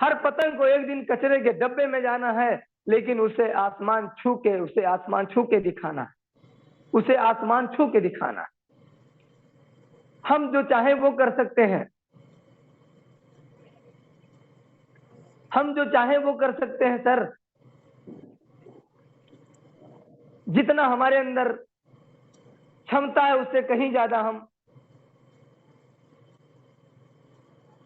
हर पतंग को एक दिन कचरे के डब्बे में जाना है, लेकिन उसे आसमान छू के दिखाना, उसे आसमान छू के दिखाना। हम जो चाहे वो कर सकते हैं, हम जो चाहे वो कर सकते हैं सर। जितना हमारे अंदर क्षमता है उससे कहीं ज्यादा हम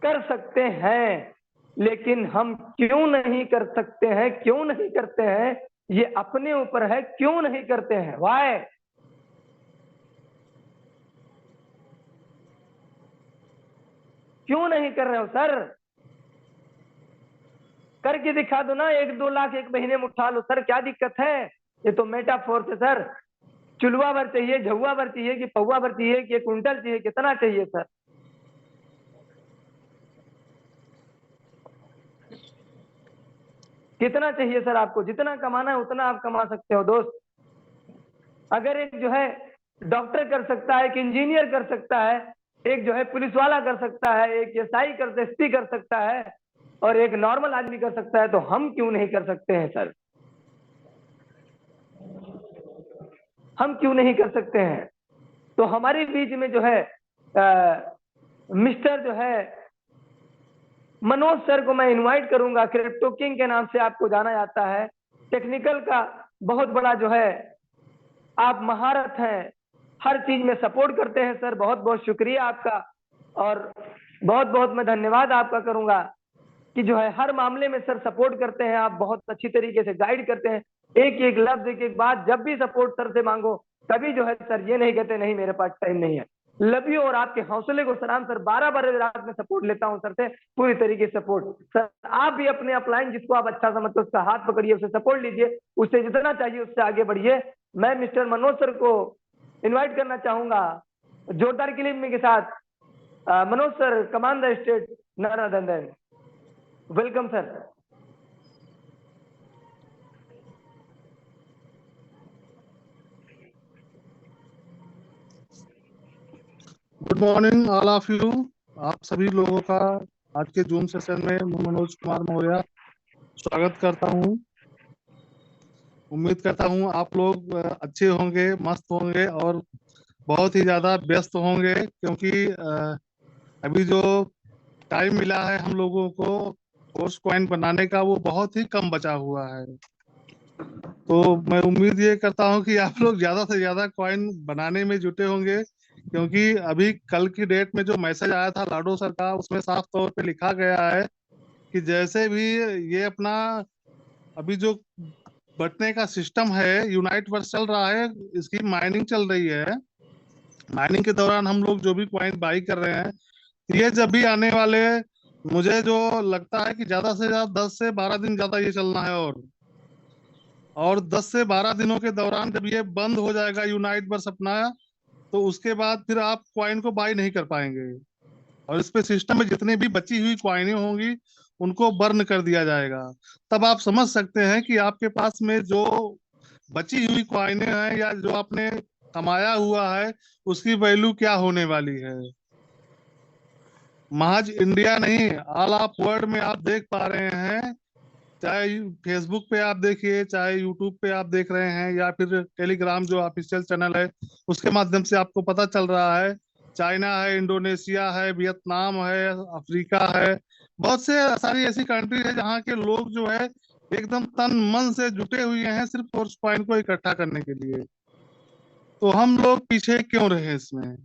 कर सकते हैं, लेकिन हम क्यों नहीं कर सकते हैं, क्यों नहीं करते हैं, ये अपने ऊपर है। क्यों नहीं करते हैं? वाई? क्यों नहीं कर रहे हो सर? करके दिखा दो ना, 1-2 लाख एक महीने में उठा लो सर, क्या दिक्कत है? ये तो मेटाफोर है सर। चुलवा भर चाहिए, झुआ भर चाहिए, कि पौवा भर चाहिए, कि 1 कुंटल चाहिए, कितना चाहिए सर? कितना चाहिए सर आपको? जितना कमाना है उतना आप कमा सकते हो दोस्त। अगर एक जो है डॉक्टर कर सकता है, एक इंजीनियर कर सकता है, एक जो है पुलिस वाला कर सकता है, एक एसआई एसपी कर सकता है, और एक नॉर्मल आदमी कर सकता है, तो हम क्यों नहीं कर सकते हैं सर? हम क्यों नहीं कर सकते हैं? तो हमारे बीच में जो है मिस्टर जो है मनोज सर को मैं इनवाइट करूंगा। क्रिप्टो किंग के नाम से आपको जाना जाता है। टेक्निकल का बहुत बड़ा जो है आप महारत हैं, हर चीज में सपोर्ट करते हैं सर। बहुत बहुत शुक्रिया आपका, और बहुत बहुत मैं धन्यवाद आपका करूंगा कि जो है हर मामले में सर सपोर्ट करते हैं आप, बहुत अच्छी तरीके से गाइड करते हैं। एक एक लफ्ज, एक एक बात, जब भी सपोर्ट सर से मांगो तभी जो है सर ये नहीं कहते नहीं मेरे पास टाइम नहीं है। लव यू, और आपके हौसले को सलाम सर। 12-12 रात में सपोर्ट लेता हूं सर से, पूरी तरीके से सपोर्ट। सर आप भी अपने अपलाइन जिसको आप अच्छा समझते हो उसका हाथ पकड़िए, उसे सपोर्ट लीजिए, उससे जितना चाहिए उससे आगे बढ़िए। मैं मिस्टर मनोज सर को इन्वाइट करना चाहूंगा जोरदार क्लिप में के साथ। Manoj sir, command the state, नाना दंदन। Welcome sir. Good morning all of you. आप सभी लोगों का आज के जूम सेशन में मैं मनोज कुमार मौर्य स्वागत करता हूं। उम्मीद करता हूं आप लोग अच्छे होंगे, मस्त होंगे और बहुत ही ज़्यादा व्यस्त होंगे, क्योंकि अभी जो टाइम मिला है हम लोगों को फोर्स कॉइन बनाने का वो बहुत ही कम बचा हुआ है। तो मैं उम्मीद ये करता हूं कि आप लोग ज़्यादा से ज़्यादा कॉइन बनाने में जुटे होंगे, क्योंकि अभी कल की डेट में जो मैसेज आया था लाडो सर का, उसमें साफ तौर पे लिखा गया है कि जैसे भी ये अपना अभी जो बटने का सिस्टम है यूनाइट वर्स चल रहा है, इसकी माइनिंग चल रही है। माइनिंग के दौरान हम लोग जो भी कॉइन बाई कर रहे हैं, ये जब भी आने वाले, मुझे जो लगता है कि ज्यादा से ज्यादा 10 से 12 दिन ज्यादा ये चलना है, और 10 से 12 दिनों के दौरान जब ये बंद हो जाएगा यूनाइट वर्स अपना, तो उसके बाद फिर आप क्वाइन को बाई नहीं कर पाएंगे, और इस पे सिस्टम में जितनी भी बची हुई क्वाइनें होंगी उनको बर्न कर दिया जाएगा। तब आप समझ सकते हैं कि आपके पास में जो बची हुई क्वाइनें हैं या जो आपने कमाया हुआ है उसकी वैल्यू क्या होने वाली है। महज इंडिया नहीं, ऑल ऑफ वर्ल्ड में आप देख पा रहे हैं, चाहे फेसबुक पे आप देखिए, चाहे यूट्यूब पे आप देख रहे हैं, या फिर टेलीग्राम जो ऑफिशियल चैनल है उसके माध्यम से आपको पता चल रहा है। चाइना है, इंडोनेशिया है, वियतनाम है, अफ्रीका है, बहुत से सारी ऐसी कंट्री है जहाँ के लोग जो है एकदम तन मन से जुटे हुए हैं सिर्फ फोर्स पॉइंट को इकट्ठा करने के लिए। तो हम लोग पीछे क्यों रहे इसमें?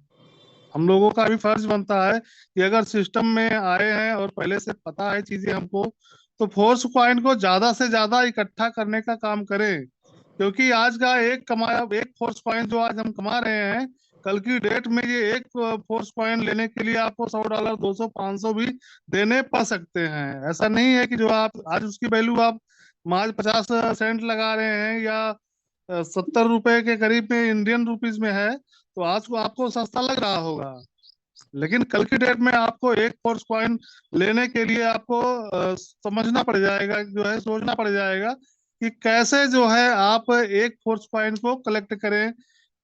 हम लोगों का भी फर्ज बनता है कि अगर सिस्टम में आए हैं और पहले से पता है चीजें हमको, तो फोर्स पॉइंट को ज्यादा से ज्यादा इकट्ठा करने का काम करें, क्योंकि आज का एक फोर्स पॉइंट जो आज हम कमा रहे हैं, कल की डेट में ये एक फोर्स पॉइंट लेने के लिए आपको $100, 200, 500 भी देने पड़ सकते हैं। ऐसा नहीं है कि जो आप आज उसकी वैल्यू आप आज 50 सेंट लगा रहे हैं या 70 रुपए के करीब में इंडियन रुपीज में है, तो आज को आपको सस्ता लग रहा होगा, लेकिन कल की डेट में आपको एक फोर्स पॉइंट लेने के लिए आपको समझना पड़ जाएगा, जो है सोचना पड़ जाएगा कि कैसे जो है आप एक फोर्स पॉइंट को कलेक्ट करें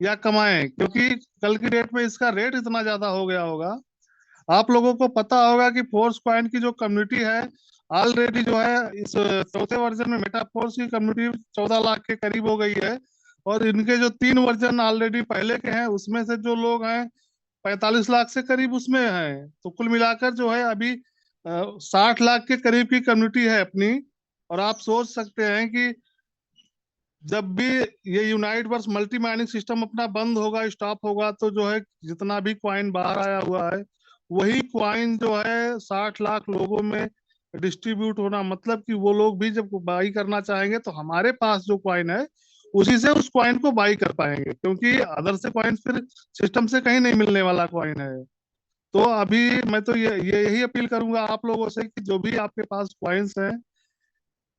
या कमाएं, क्योंकि कल की डेट में इसका रेट इतना ज्यादा हो गया होगा। आप लोगों को पता होगा कि फोर्स पॉइंट की जो कम्युनिटी है ऑलरेडी जो है इस चौथे वर्जन में मेटाफोर्स की कम्युनिटी 14 लाख के करीब हो गई है। और इनके जो 3 वर्जन ऑलरेडी पहले के हैं उसमें से जो लोग हैं 45 लाख से करीब उसमें हैं। तो कुल मिलाकर जो है अभी 60 लाख के करीब की कम्युनिटी है अपनी। और आप सोच सकते हैं कि जब भी ये यूनाइट वर्स मल्टी माइनिंग सिस्टम अपना बंद होगा, स्टॉप होगा, तो जो है जितना भी क्वाइन बाहर आया हुआ है वही क्वाइन जो है 60 लाख लोगों में डिस्ट्रीब्यूट होना, मतलब कि वो लोग भी जब बाई करना चाहेंगे तो हमारे पास जो क्वाइन है उसी से उस क्वाइन को बाई कर पाएंगे, क्योंकि अदर से क्वाइन फिर सिस्टम से कहीं नहीं मिलने वाला क्वाइन है। तो अभी मैं तो ये यही अपील करूंगा आप लोगों से कि जो भी आपके पास क्वाइंस हैं,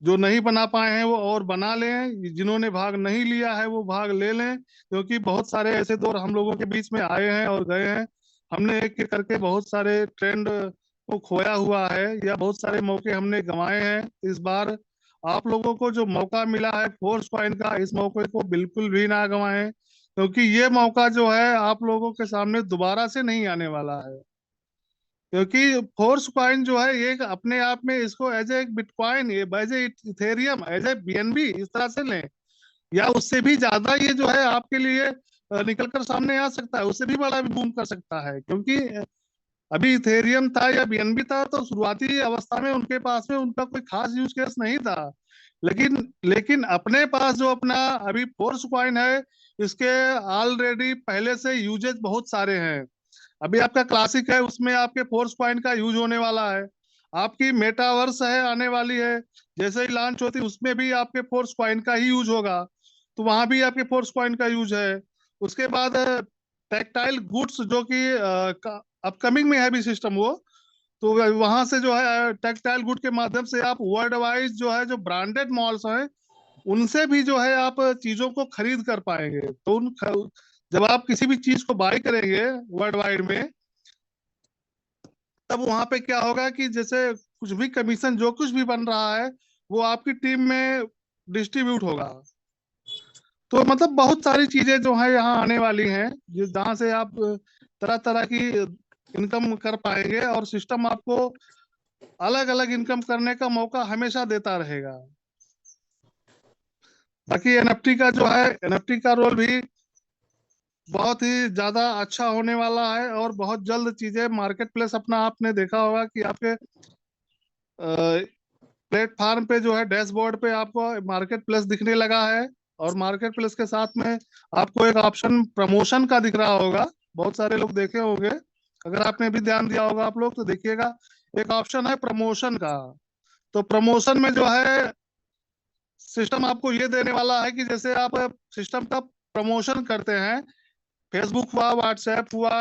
जो नहीं बना पाए हैं वो और बना लें, जिन्होंने भाग नहीं लिया है वो भाग ले लें, क्योंकि बहुत सारे ऐसे दौर हम लोगों के बीच में आए हैं और गए हैं। हमने एक एक करके बहुत सारे ट्रेंड को खोया हुआ है या बहुत सारे मौके हमने गंवाए हैं। इस बार आप लोगों को जो मौका मिला है फोर्स कॉइन का, इस मौके को बिल्कुल भी ना गंवाएं, क्योंकि ये मौका जो है आप लोगों के सामने दोबारा से नहीं आने वाला है। क्योंकि फोर्स कॉइन जो है ये एक अपने आप में, इसको as a bitcoin, as a Ethereum, as a BNB इस तरह से लें, या उससे भी ज्यादा ये जो है आपके लिए निकल कर सामने आ सकता है, उससे भी बड़ा भी बूम कर सकता है। क्योंकि अभी इथेरियम था या बीएनबी था तो शुरुआती अवस्था में उनके पास में उनका कोई खास यूज केस नहीं था, लेकिन लेकिन अपने पास जो अपना अभी फोर्स कॉइन है इसके ऑलरेडी पहले से यूजेज बहुत सारे हैं। अभी आपका क्लासिक है उसमें आपके फोर्स पॉइंट का यूज होने वाला है। आपकी मेटावर्स है आने वाली है, जैसे ही लॉन्च होती है उसमें भी आपके फोर्स पॉइंट का ही यूज होगा, तो वहां भी आपके फोर्स पॉइंट का यूज है। उसके बाद टेक्टाइल गुड्स जो कि अपकमिंग में है भी सिस्टम वो, तो वहां से जो है टेक्सटाइल गुड के माध्यम से आप वर्ल्ड वाइज जो है जो ब्रांडेड मॉल्स हैं उनसे भी जो है आप चीजों को खरीद कर पाएंगे। तो जब आप किसी भी चीज को बाय करेंगे वर्ल्ड वाइड में, तब वहां पे क्या होगा कि जैसे कुछ भी कमीशन जो कुछ भी बन रहा है वो आपकी टीम में डिस्ट्रीब्यूट होगा। तो मतलब बहुत सारी चीजें जो है यहाँ आने वाली हैं जहाँ से आप तरह तरह की इनकम कर पाएंगे, और सिस्टम आपको अलग अलग इनकम करने का मौका हमेशा देता रहेगा। बाकी एनएफटी का जो है, एनएफटी का रोल भी बहुत ही ज्यादा अच्छा होने वाला है, और बहुत जल्द चीजें मार्केट प्लेस अपना, आपने देखा होगा कि आपके प्लेटफार्म पे जो है डैशबोर्ड पे आपको मार्केट प्लेस दिखने लगा है। और मार्केट प्लेस के साथ में आपको एक ऑप्शन प्रमोशन का दिख रहा होगा, बहुत सारे लोग देखे होंगे, अगर आपने भी ध्यान दिया होगा आप लोग तो देखिएगा, एक ऑप्शन है प्रमोशन का। तो प्रमोशन में जो है सिस्टम आपको ये देने वाला है कि जैसे आप सिस्टम का प्रमोशन करते हैं, फेसबुक हुआ, व्हाट्सएप हुआ,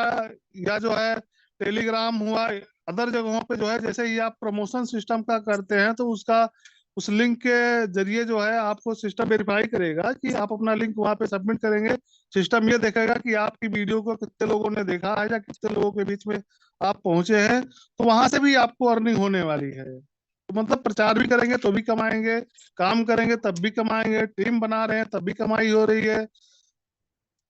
या जो है टेलीग्राम हुआ, अदर जगहों पे जो है जैसे ही आप प्रमोशन सिस्टम का करते हैं तो उसका उस लिंक के जरिए जो है आपको सिस्टम वेरीफाई करेगा कि आप अपना लिंक वहां पे सबमिट करेंगे। सिस्टम ये देखेगा कि आपकी वीडियो को कितने लोगों ने देखा है या कितने लोगों के बीच में आप पहुंचे हैं, तो वहां से भी आपको अर्निंग होने वाली है। तो मतलब प्रचार भी करेंगे तो भी कमाएंगे, काम करेंगे तब भी कमाएंगे, टीम बना रहे हैं तब भी कमाई हो रही है।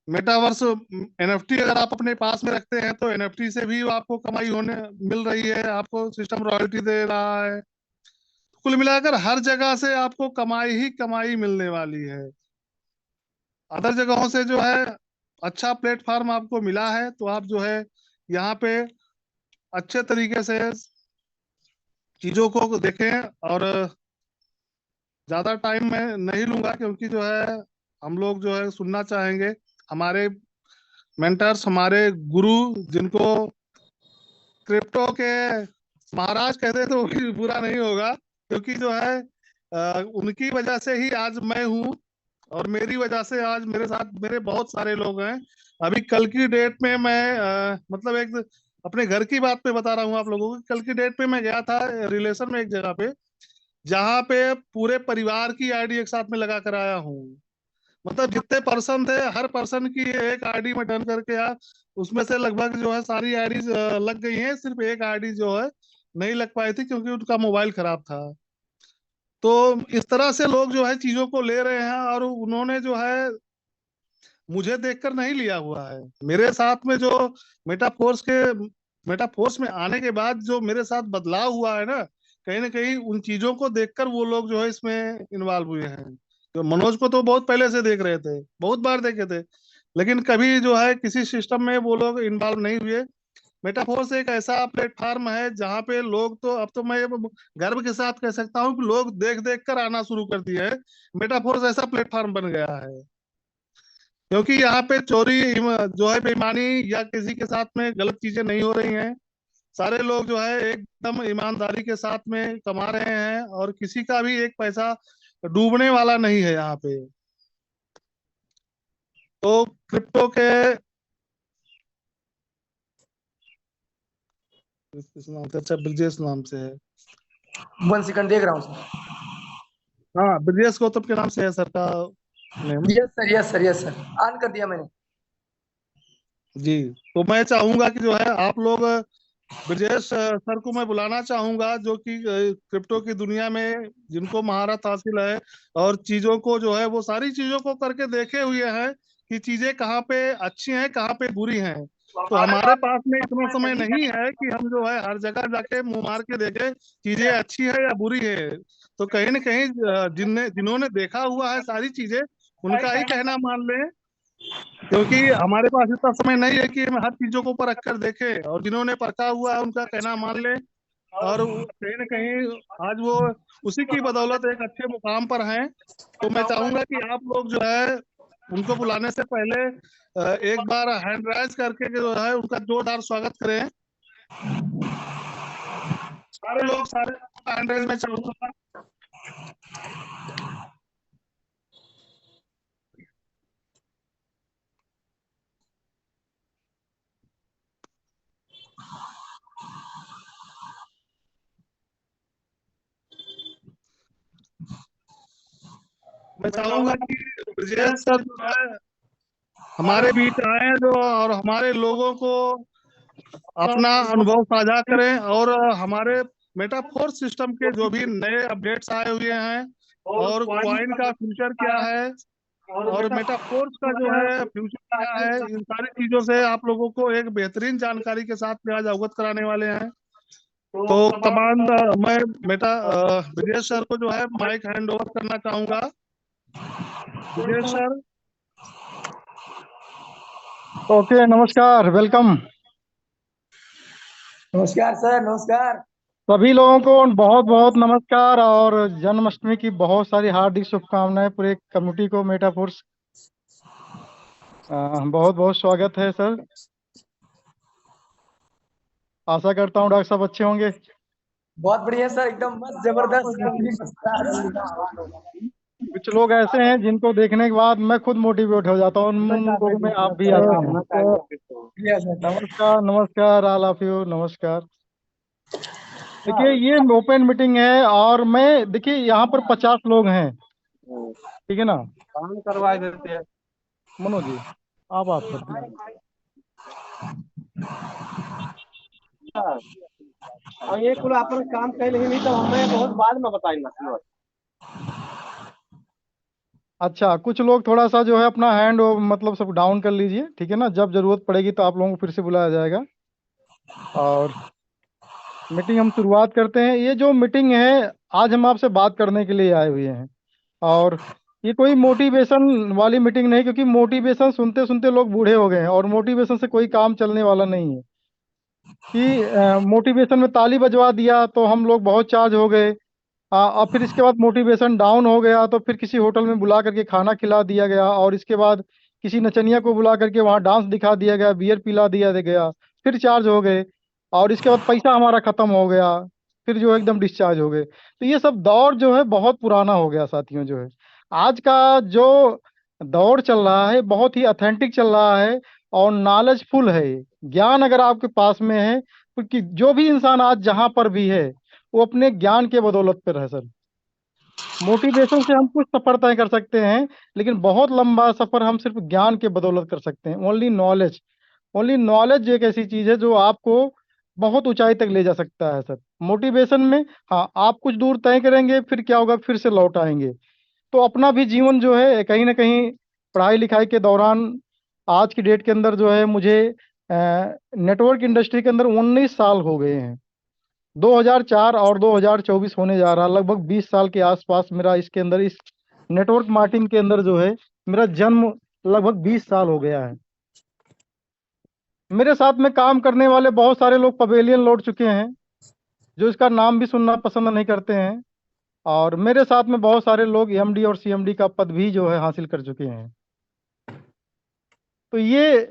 मेटावर्स एनएफटी अगर आप अपने पास में रखते हैं तो एनएफटी से भी आपको कमाई होने मिल रही है, आपको सिस्टम रॉयल्टी दे रहा है। कुल मिलाकर हर जगह से आपको कमाई ही कमाई मिलने वाली है। अदर जगहों से जो है अच्छा प्लेटफॉर्म आपको मिला है, तो आप जो है यहाँ पे अच्छे तरीके से चीजों को देखें। और ज्यादा टाइम मैं नहीं लूंगा, क्योंकि जो है हम लोग जो है सुनना चाहेंगे हमारे मेंटर्स, हमारे गुरु, जिनको क्रिप्टो के महाराज कहते तो भी बुरा नहीं होगा, क्योंकि जो है उनकी वजह से ही आज मैं हूँ, और मेरी वजह से आज मेरे साथ मेरे बहुत सारे लोग हैं। अभी कल की डेट में मैं मतलब एक अपने घर की बात पे बता रहा हूँ आप लोगों को। कल की डेट पे मैं गया था रिलेशन में एक जगह पे, जहाँ पे पूरे परिवार की आईडी एक साथ में लगा कर आया हूँ। मतलब जितने पर्सन थे हर पर्सन की एक आईडी में डन करके आ, उसमें से लगभग जो है सारी आईडी लग गई हैं, सिर्फ एक आईडी जो है नहीं लग पाई थी क्योंकि उनका मोबाइल खराब था। तो इस तरह से लोग जो है चीजों को ले रहे हैं, और उन्होंने जो है मुझे देखकर नहीं लिया हुआ है। मेरे साथ में जो मेटाफोर्स के मेटाफोर्स में आने के बाद जो मेरे साथ बदलाव हुआ है ना, कहीं ना कहीं उन चीजों को देखकर वो लोग जो है इसमें इन्वॉल्व हुए हैं। तो मनोज को तो बहुत पहले से देख रहे थे, बहुत बार देखे थे, लेकिन कभी जो है किसी सिस्टम में वो लोग इन्वॉल्व नहीं हुए। मेटाफोर्स एक ऐसा प्लेटफॉर्म है जहाँ पे लोग, तो अब तो मैं गर्व के साथ कह सकता हूँ कि लोग देख देख कर आना शुरू कर दिए हैं। मेटाफोर्स ऐसा प्लेटफॉर्म बन गया है, क्योंकि यहाँ पे चोरी जो है, बेईमानी या किसी के साथ में गलत चीजें नहीं हो रही हैं। सारे लोग जो है एकदम ईमानदारी के साथ में कमा रहे हैं, और किसी का भी एक पैसा डूबने वाला नहीं है यहाँ पे। तो क्रिप्टो के किस नाम से, अच्छा ब्रजेश नाम से है। 1 सेकंड देख रहा हूँ सर। हाँ, ब्रजेश गौतम के नाम से है सर का name. Yes sir, yes sir, yes sir, on कर दिया मैंने। जी, तो मैं चाहूंगा कि जो है आप लोग ब्रजेश सर को मैं बुलाना चाहूंगा, जो कि क्रिप्टो की दुनिया में जिनको महारत हासिल है, और चीजों को जो है वो सारी चीजों को करके देखे हुए हैं कि चीजें कहाँ पे अच्छी हैं, कहाँ पे बुरी हैं। तो हमारे पास में इतना समय नहीं है कि हम जो है हर जगह जाके मुंह मार के देखें चीजें अच्छी है या बुरी है। तो कहीं ना कहीं जिन्होंने देखा हुआ है सारी चीजें, उनका ही कहना मान लें, क्योंकि हमारे पास इतना समय नहीं है कि हम हर चीजों को परख कर देखें, और जिन्होंने परखा हुआ है उनका कहना मान लें। और कहीं ना कहीं आज वो उसी की बदौलत एक अच्छे मुकाम पर हैं। तो मैं चाहूंगा कि आप लोग जो है उनको बुलाने से पहले एक बार हैंड राइज करके जो है उनका जोरदार स्वागत करें। सारे लोग, सारे हैंड राइज में चाहूंगा। मैं चाहूंगा कि ब्रजेश सर जो है हमारे बीच आए, जो और हमारे लोगों को अपना अनुभव साझा करें, और हमारे मेटाफोर सिस्टम के जो भी नए अपडेट्स आए हुए हैं, और क्वाइन का फ्यूचर क्या है, और मेटाफोर्स का जो है फ्यूचर क्या है, इन सारी चीजों से आप लोगों को एक बेहतरीन जानकारी के साथ में आज अवगत कराने वाले हैं। तो तमाम मैं ब्रजेश सर को जो है माइक हैंड ओवर करना चाहूंगा। ब्रजेश सर। ओके, नमस्कार, वेलकम। नमस्कार सर, नमस्कार। सभी लोगों को बहुत बहुत नमस्कार, और जन्माष्टमी की बहुत सारी हार्दिक शुभकामनाएं पूरे कम्युनिटी को। मेटाफोर्स बहुत बहुत स्वागत है सर। आशा करता हूँ डॉक्टर साहब अच्छे होंगे। बहुत बढ़िया सर, एकदम मस्त, जबरदस्त। कुछ लोग ऐसे हैं जिनको देखने के बाद मैं खुद मोटिवेट हो जाता हूँ, उन लोगों में आप भी आते हैं। नमस्कार, नमस्कार, ऑल ऑफ यू, नमस्कार। देखिए, ये ओपन मीटिंग है, और मैं देखिए यहाँ पर 50 लोग हैं, ठीक है ना। काम करवा देते हैं मनोज जी, आप बात करते हैं। और ये कुल अपन काम कैल ही नहीं तो हमें बहुत बाद में बताइए। अच्छा, कुछ लोग थोड़ा सा जो है अपना हैंड मतलब सब डाउन कर लीजिए, ठीक है ना। जब जरूरत पड़ेगी तो आप लोगों को फिर से बुलाया जाएगा। और मीटिंग हम शुरुआत करते हैं। ये जो मीटिंग है, आज हम आपसे बात करने के लिए आए हुए हैं, और ये कोई मोटिवेशन वाली मीटिंग नहीं, क्योंकि मोटिवेशन सुनते सुनते लोग बूढ़े हो गए हैं, और मोटिवेशन से कोई काम चलने वाला नहीं है। कि मोटिवेशन में ताली बजवा दिया तो हम लोग बहुत चार्ज हो गए, और फिर इसके बाद मोटिवेशन डाउन हो गया तो फिर किसी होटल में बुला करके खाना खिला दिया गया, और इसके बाद किसी नचनिया को बुला करके वहाँ डांस दिखा दिया गया, बियर पिला दिया गया, फिर चार्ज हो गए, और इसके बाद पैसा हमारा खत्म हो गया, फिर जो है एकदम डिस्चार्ज हो गए। तो ये सब दौर जो है बहुत पुराना हो गया साथियों। जो है आज का जो दौर चल रहा है बहुत ही ऑथेंटिक चल रहा है, और नॉलेजफुल है। ज्ञान अगर आपके पास में है, क्योंकि जो भी इंसान आज जहां पर भी है वो अपने ज्ञान के बदौलत पर है सर। मोटिवेशन से हम कुछ सफर तय कर सकते हैं, लेकिन बहुत लंबा सफर हम सिर्फ ज्ञान के बदौलत कर सकते हैं। ओनली नॉलेज, ओनली नॉलेज एक ऐसी चीज है जो आपको बहुत ऊंचाई तक ले जा सकता है सर। मोटिवेशन में हाँ, आप कुछ दूर तय करेंगे, फिर क्या होगा, फिर से लौट आएंगे। तो अपना भी जीवन जो है कहीं ना कहीं पढ़ाई लिखाई के दौरान, आज की डेट के अंदर जो है मुझे नेटवर्क इंडस्ट्री के अंदर 19 साल हो गए हैं। 2004 और 2024 होने जा रहा, लगभग 20 साल के आसपास मेरा इसके अंदर, इस नेटवर्क मार्केटिंग के अंदर जो है मेरा जन्म लगभग 20 साल हो गया है। मेरे साथ में काम करने वाले बहुत सारे लोग पवेलियन लौट चुके हैं, जो इसका नाम भी सुनना पसंद नहीं करते हैं, और मेरे साथ में बहुत सारे लोग एमडी और सीएमडी का पद भी जो है हासिल कर चुके हैं। तो ये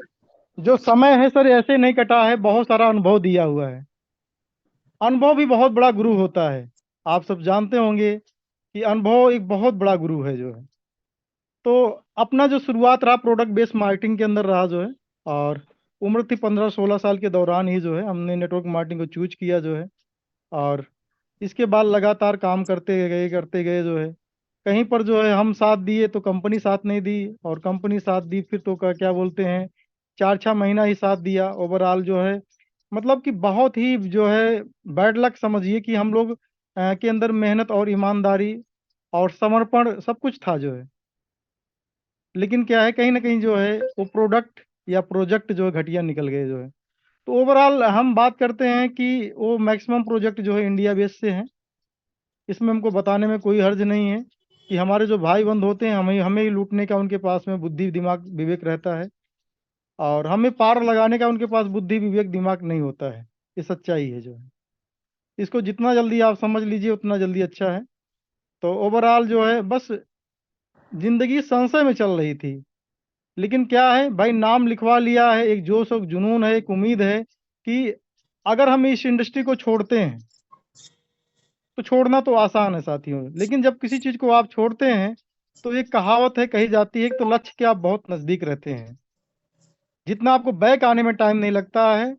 जो समय है सर ऐसे नहीं कटा है, बहुत सारा अनुभव दिया हुआ है। अनुभव भी बहुत बड़ा गुरु होता है, आप सब जानते होंगे कि अनुभव एक बहुत बड़ा गुरु है जो है। तो अपना जो शुरुआत रहा प्रोडक्ट बेस्ड मार्केटिंग के अंदर रहा जो है, और उम्र थी 15-16 साल के दौरान ही जो है हमने नेटवर्क मार्केटिंग को चूज किया जो है, और इसके बाद लगातार काम करते गए जो है। कहीं पर जो है हम साथ दिए तो कंपनी साथ नहीं दी, और कंपनी साथ दी फिर तो क्या बोलते हैं 4-6 महीना ही साथ दिया। ओवरऑल जो है मतलब कि बहुत ही जो है बैड लक समझिए कि हम लोग के अंदर मेहनत और ईमानदारी और समर्पण सब कुछ था जो है, लेकिन क्या है कहीं ना कहीं जो है वो प्रोडक्ट या प्रोजेक्ट जो है घटिया निकल गए जो है। तो ओवरऑल हम बात करते हैं कि वो मैक्सिमम प्रोजेक्ट जो है इंडिया बेस से हैं। इसमें हमको बताने में कोई हर्ज नहीं है कि हमारे जो भाई बंद होते हैं हमें हमें ही लूटने का उनके पास में बुद्धि दिमाग विवेक रहता है, और हमें पार लगाने का उनके पास बुद्धि विवेक दिमाग नहीं होता है। ये सच्चाई है जो है, इसको जितना जल्दी आप समझ लीजिए उतना जल्दी अच्छा है। तो ओवरऑल जो है बस जिंदगी संशय में चल रही थी, लेकिन क्या है भाई नाम लिखवा लिया है, एक जोश और जुनून है, एक उम्मीद है कि अगर हम इस इंडस्ट्री को छोड़ते हैं तो छोड़ना तो आसान है साथियों, लेकिन जब किसी चीज को आप छोड़ते हैं तो एक कहावत है कही जाती है कि तो लक्ष्य के आप बहुत नजदीक रहते हैं। जितना आपको बैक आने में टाइम नहीं लगता है,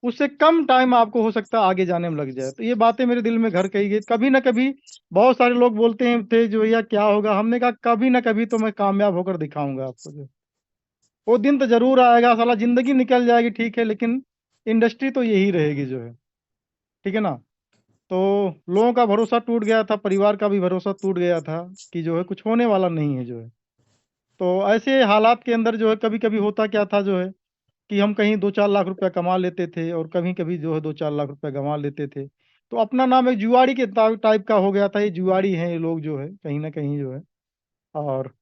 उससे कम टाइम आपको हो सकता है आगे जाने में लग जाए। तो ये बातें मेरे दिल में घर कही गई कभी ना कभी। बहुत सारे लोग बोलते हैं थे जो भैया क्या होगा, हमने कहा कभी ना कभी तो मैं कामयाब होकर दिखाऊंगा आपको जो। वो दिन तो जरूर आएगा, साला जिंदगी निकल जाएगी ठीक है, लेकिन इंडस्ट्री तो यही रहेगी जो है, ठीक है ना। तो लोगों का भरोसा टूट गया था, परिवार का भी भरोसा टूट गया था कि जो है कुछ होने वाला नहीं है जो है। तो ऐसे हालात के अंदर जो है कभी कभी होता क्या था जो है कि हम कहीं 2-4 लाख रुपया कमा लेते थे, और कभी कभी जो है 2-4 लाख रुपया गंवा लेते थे। तो अपना नाम एक जुआड़ी के टाइप का हो गया था, ये जुआड़ी हैं ये लोग जो है कहीं ना कहीं जो है। और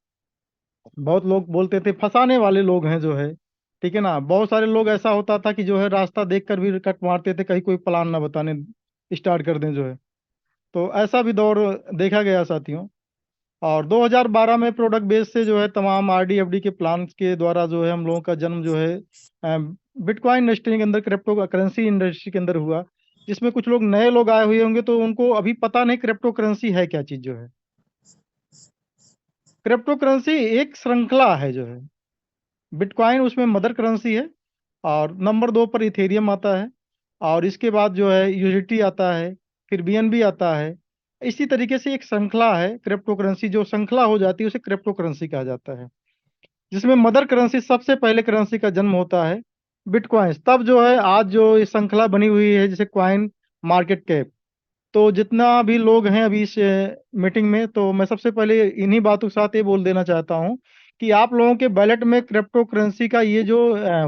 बहुत लोग बोलते थे फंसाने वाले लोग हैं जो है, ठीक है ना। बहुत सारे लोग ऐसा होता था कि जो है रास्ता देख कर भी कट मारते थे, कहीं कोई प्लान ना बताने स्टार्ट कर दें जो है। तो ऐसा भी दौर देखा गया साथियों। और 2012 में प्रोडक्ट बेस से जो है तमाम आरडी एफडी के प्लान के द्वारा जो है हम लोगों का जन्म जो है बिटकॉइन इंडस्ट्री के अंदर, क्रिप्टो करेंसी इंडस्ट्री के अंदर हुआ। जिसमें कुछ लोग नए लोग आए हुए होंगे तो उनको अभी पता नहीं क्रिप्टो करेंसी है क्या चीज जो है। क्रिप्टो करेंसी एक श्रृंखला है जो है, बिटकॉइन उसमें मदर करेंसी है, और नंबर 2 पर इथेरियम आता है, और इसके बाद जो है यूएसडीटी आता है, फिर बीएनबी आता है। इसी तरीके से एक श्रृंखला है क्रिप्टो करेंसी, जो श्रृंखला हो जाती है उसे क्रिप्टो करेंसी कहा जाता है। जिसमें मदर करेंसी सबसे पहले करेंसी का जन्म होता है बिटकॉइन, तब जो है आज जो ये श्रृंखला बनी हुई है जैसे क्वाइन मार्केट कैप। तो जितना भी लोग हैं अभी इस मीटिंग में, तो मैं सबसे पहले इन्हीं बातों के साथ ये बोल देना चाहता हूँ कि आप लोगों के बैलेट में क्रिप्टो करेंसी का ये जो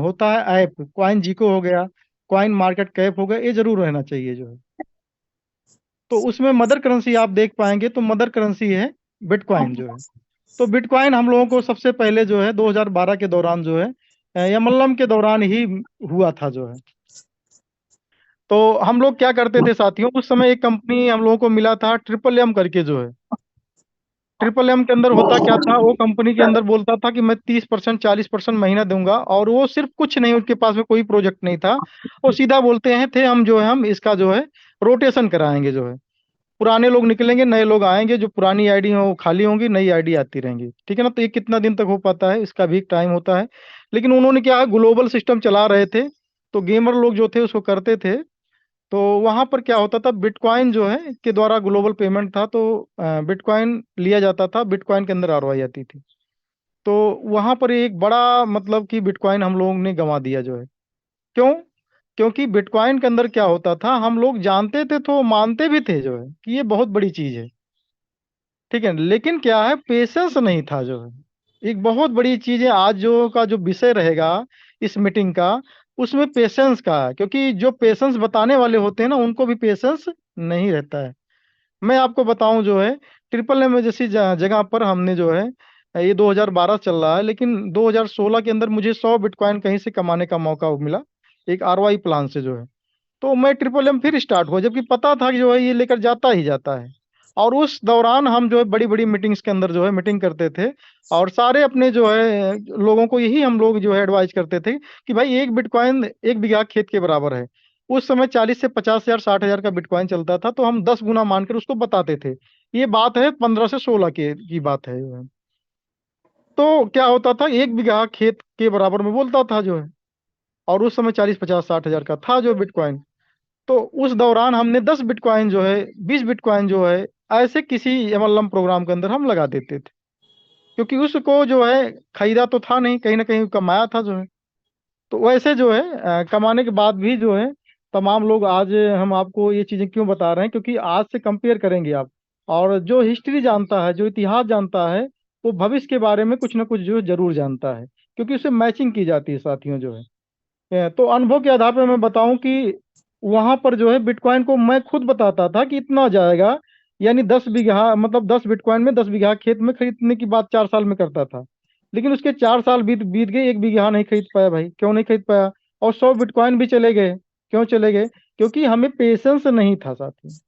होता है ऐप, क्वाइन जीको हो गया, क्वाइन मार्केट कैप हो गया, ये जरूर रहना चाहिए जो है। तो उसमें मदर करेंसी आप देख पाएंगे तो मदर करेंसी है बिटकॉइन जो है। तो बिटकॉइन हम लोगों को सबसे पहले जो है 2012 के दौरान जो है यमलम के दौरान ही हुआ था जो है। तो हम लोग क्या करते थे साथियों, उस समय एक कंपनी हम लोगों को मिला था ट्रिपल एम करके जो है। ट्रिपल एम के अंदर होता क्या था, वो कंपनी के अंदर बोलता था कि मैं 30% 40% महीना दूंगा, और वो सिर्फ कुछ नहीं, उनके पास में कोई प्रोजेक्ट नहीं था। वो सीधा बोलते हैं थे हम जो है हम इसका जो है रोटेशन कराएंगे जो है। पुराने लोग निकलेंगे, नए लोग आएंगे, जो पुरानी आईडी हो वो खाली होंगी, नई आईडी आती रहेंगी, ठीक है ना। तो ये कितना दिन तक हो पाता है, इसका भी एक टाइम होता है। लेकिन उन्होंने क्या ग्लोबल सिस्टम चला रहे थे, तो गेमर लोग जो थे उसको करते थे। तो वहां पर क्या होता था, बिटकॉइन जो है के द्वारा ग्लोबल पेमेंट था, तो बिटकॉइन लिया जाता था, बिटकॉइन के अंदर आरवाई आती थी। तो वहां पर एक बड़ा मतलब कि बिटकॉइन हम लोगों ने गंवा दिया जो है। क्यों? क्योंकि बिटकॉइन के अंदर क्या होता था, हम लोग जानते थे तो मानते भी थे जो है कि ये बहुत बड़ी चीज है, ठीक है, लेकिन क्या है पेशेंस नहीं था जो है। एक बहुत बड़ी चीज है आज जो का जो विषय रहेगा इस मीटिंग का, उसमें पेशेंस का है, क्योंकि जो पेशेंस बताने वाले होते हैं ना उनको भी पेशेंस नहीं रहता है। मैं आपको बताऊं जो है ट्रिपल एम में जैसी जगह पर हमने जो है ये 2012 चल रहा है, लेकिन 2016 के अंदर मुझे 100 बिटकॉइन कहीं से कमाने का मौका मिला, एक आरवाई प्लान से जो है। तो मैं ट्रिपल एम फिर स्टार्ट हुआ, जबकि पता था कि जो है ये लेकर जाता ही जाता है। और उस दौरान हम जो है बड़ी बड़ी मीटिंग्स के अंदर जो है मीटिंग करते थे, और सारे अपने जो है लोगों को यही हम लोग जो है एडवाइज करते थे कि भाई एक बिटकॉइन 1 बीघा खेत के बराबर है। उस समय 40 से 50 हजार 60 हजार का बिटकॉइन चलता था, तो हम 10 गुना मानकर उसको बताते थे। ये बात है 15 से 16 की बात है जो है। तो क्या होता था, 1 बीघा खेत के बराबर में बोलता था जो है, और उस समय 40 50 60 हजार का था जो बिटकॉइन। तो उस दौरान हमने 10 बिटकॉइन जो है, 20 बिटकॉइन जो है, ऐसे किसी एमएलएम प्रोग्राम के अंदर हम लगा देते थे, क्योंकि उसको जो है खरीदा तो था नहीं, कहीं ना कहीं कमाया था जो है। तो वैसे जो है कमाने के बाद भी जो है तमाम लोग आज, हम आपको ये चीजें क्यों बता रहे हैं, क्योंकि आज से कंपेयर करेंगे आप, और जो हिस्ट्री जानता है, जो इतिहास जानता है, वो भविष्य के बारे में कुछ ना कुछ जो है जरूर जानता है, क्योंकि उससे मैचिंग की जाती है साथियों जो है। तो अनुभव के आधार पर मैं बताऊं कि वहां पर जो है बिटकॉइन को मैं खुद बताता था कि इतना जाएगा, यानी 10 बीघा मतलब 10 बिटकॉइन में 10 बीघा खेत में खरीदने की बात 4 साल में करता था। लेकिन उसके 4 साल बीत बीत गए, 1 बीघा नहीं खरीद पाया भाई। क्यों नहीं खरीद पाया? और 100 बिटकॉइन भी चले गए। क्यों चले गए? क्योंकि हमें पेशेंस नहीं था साथी।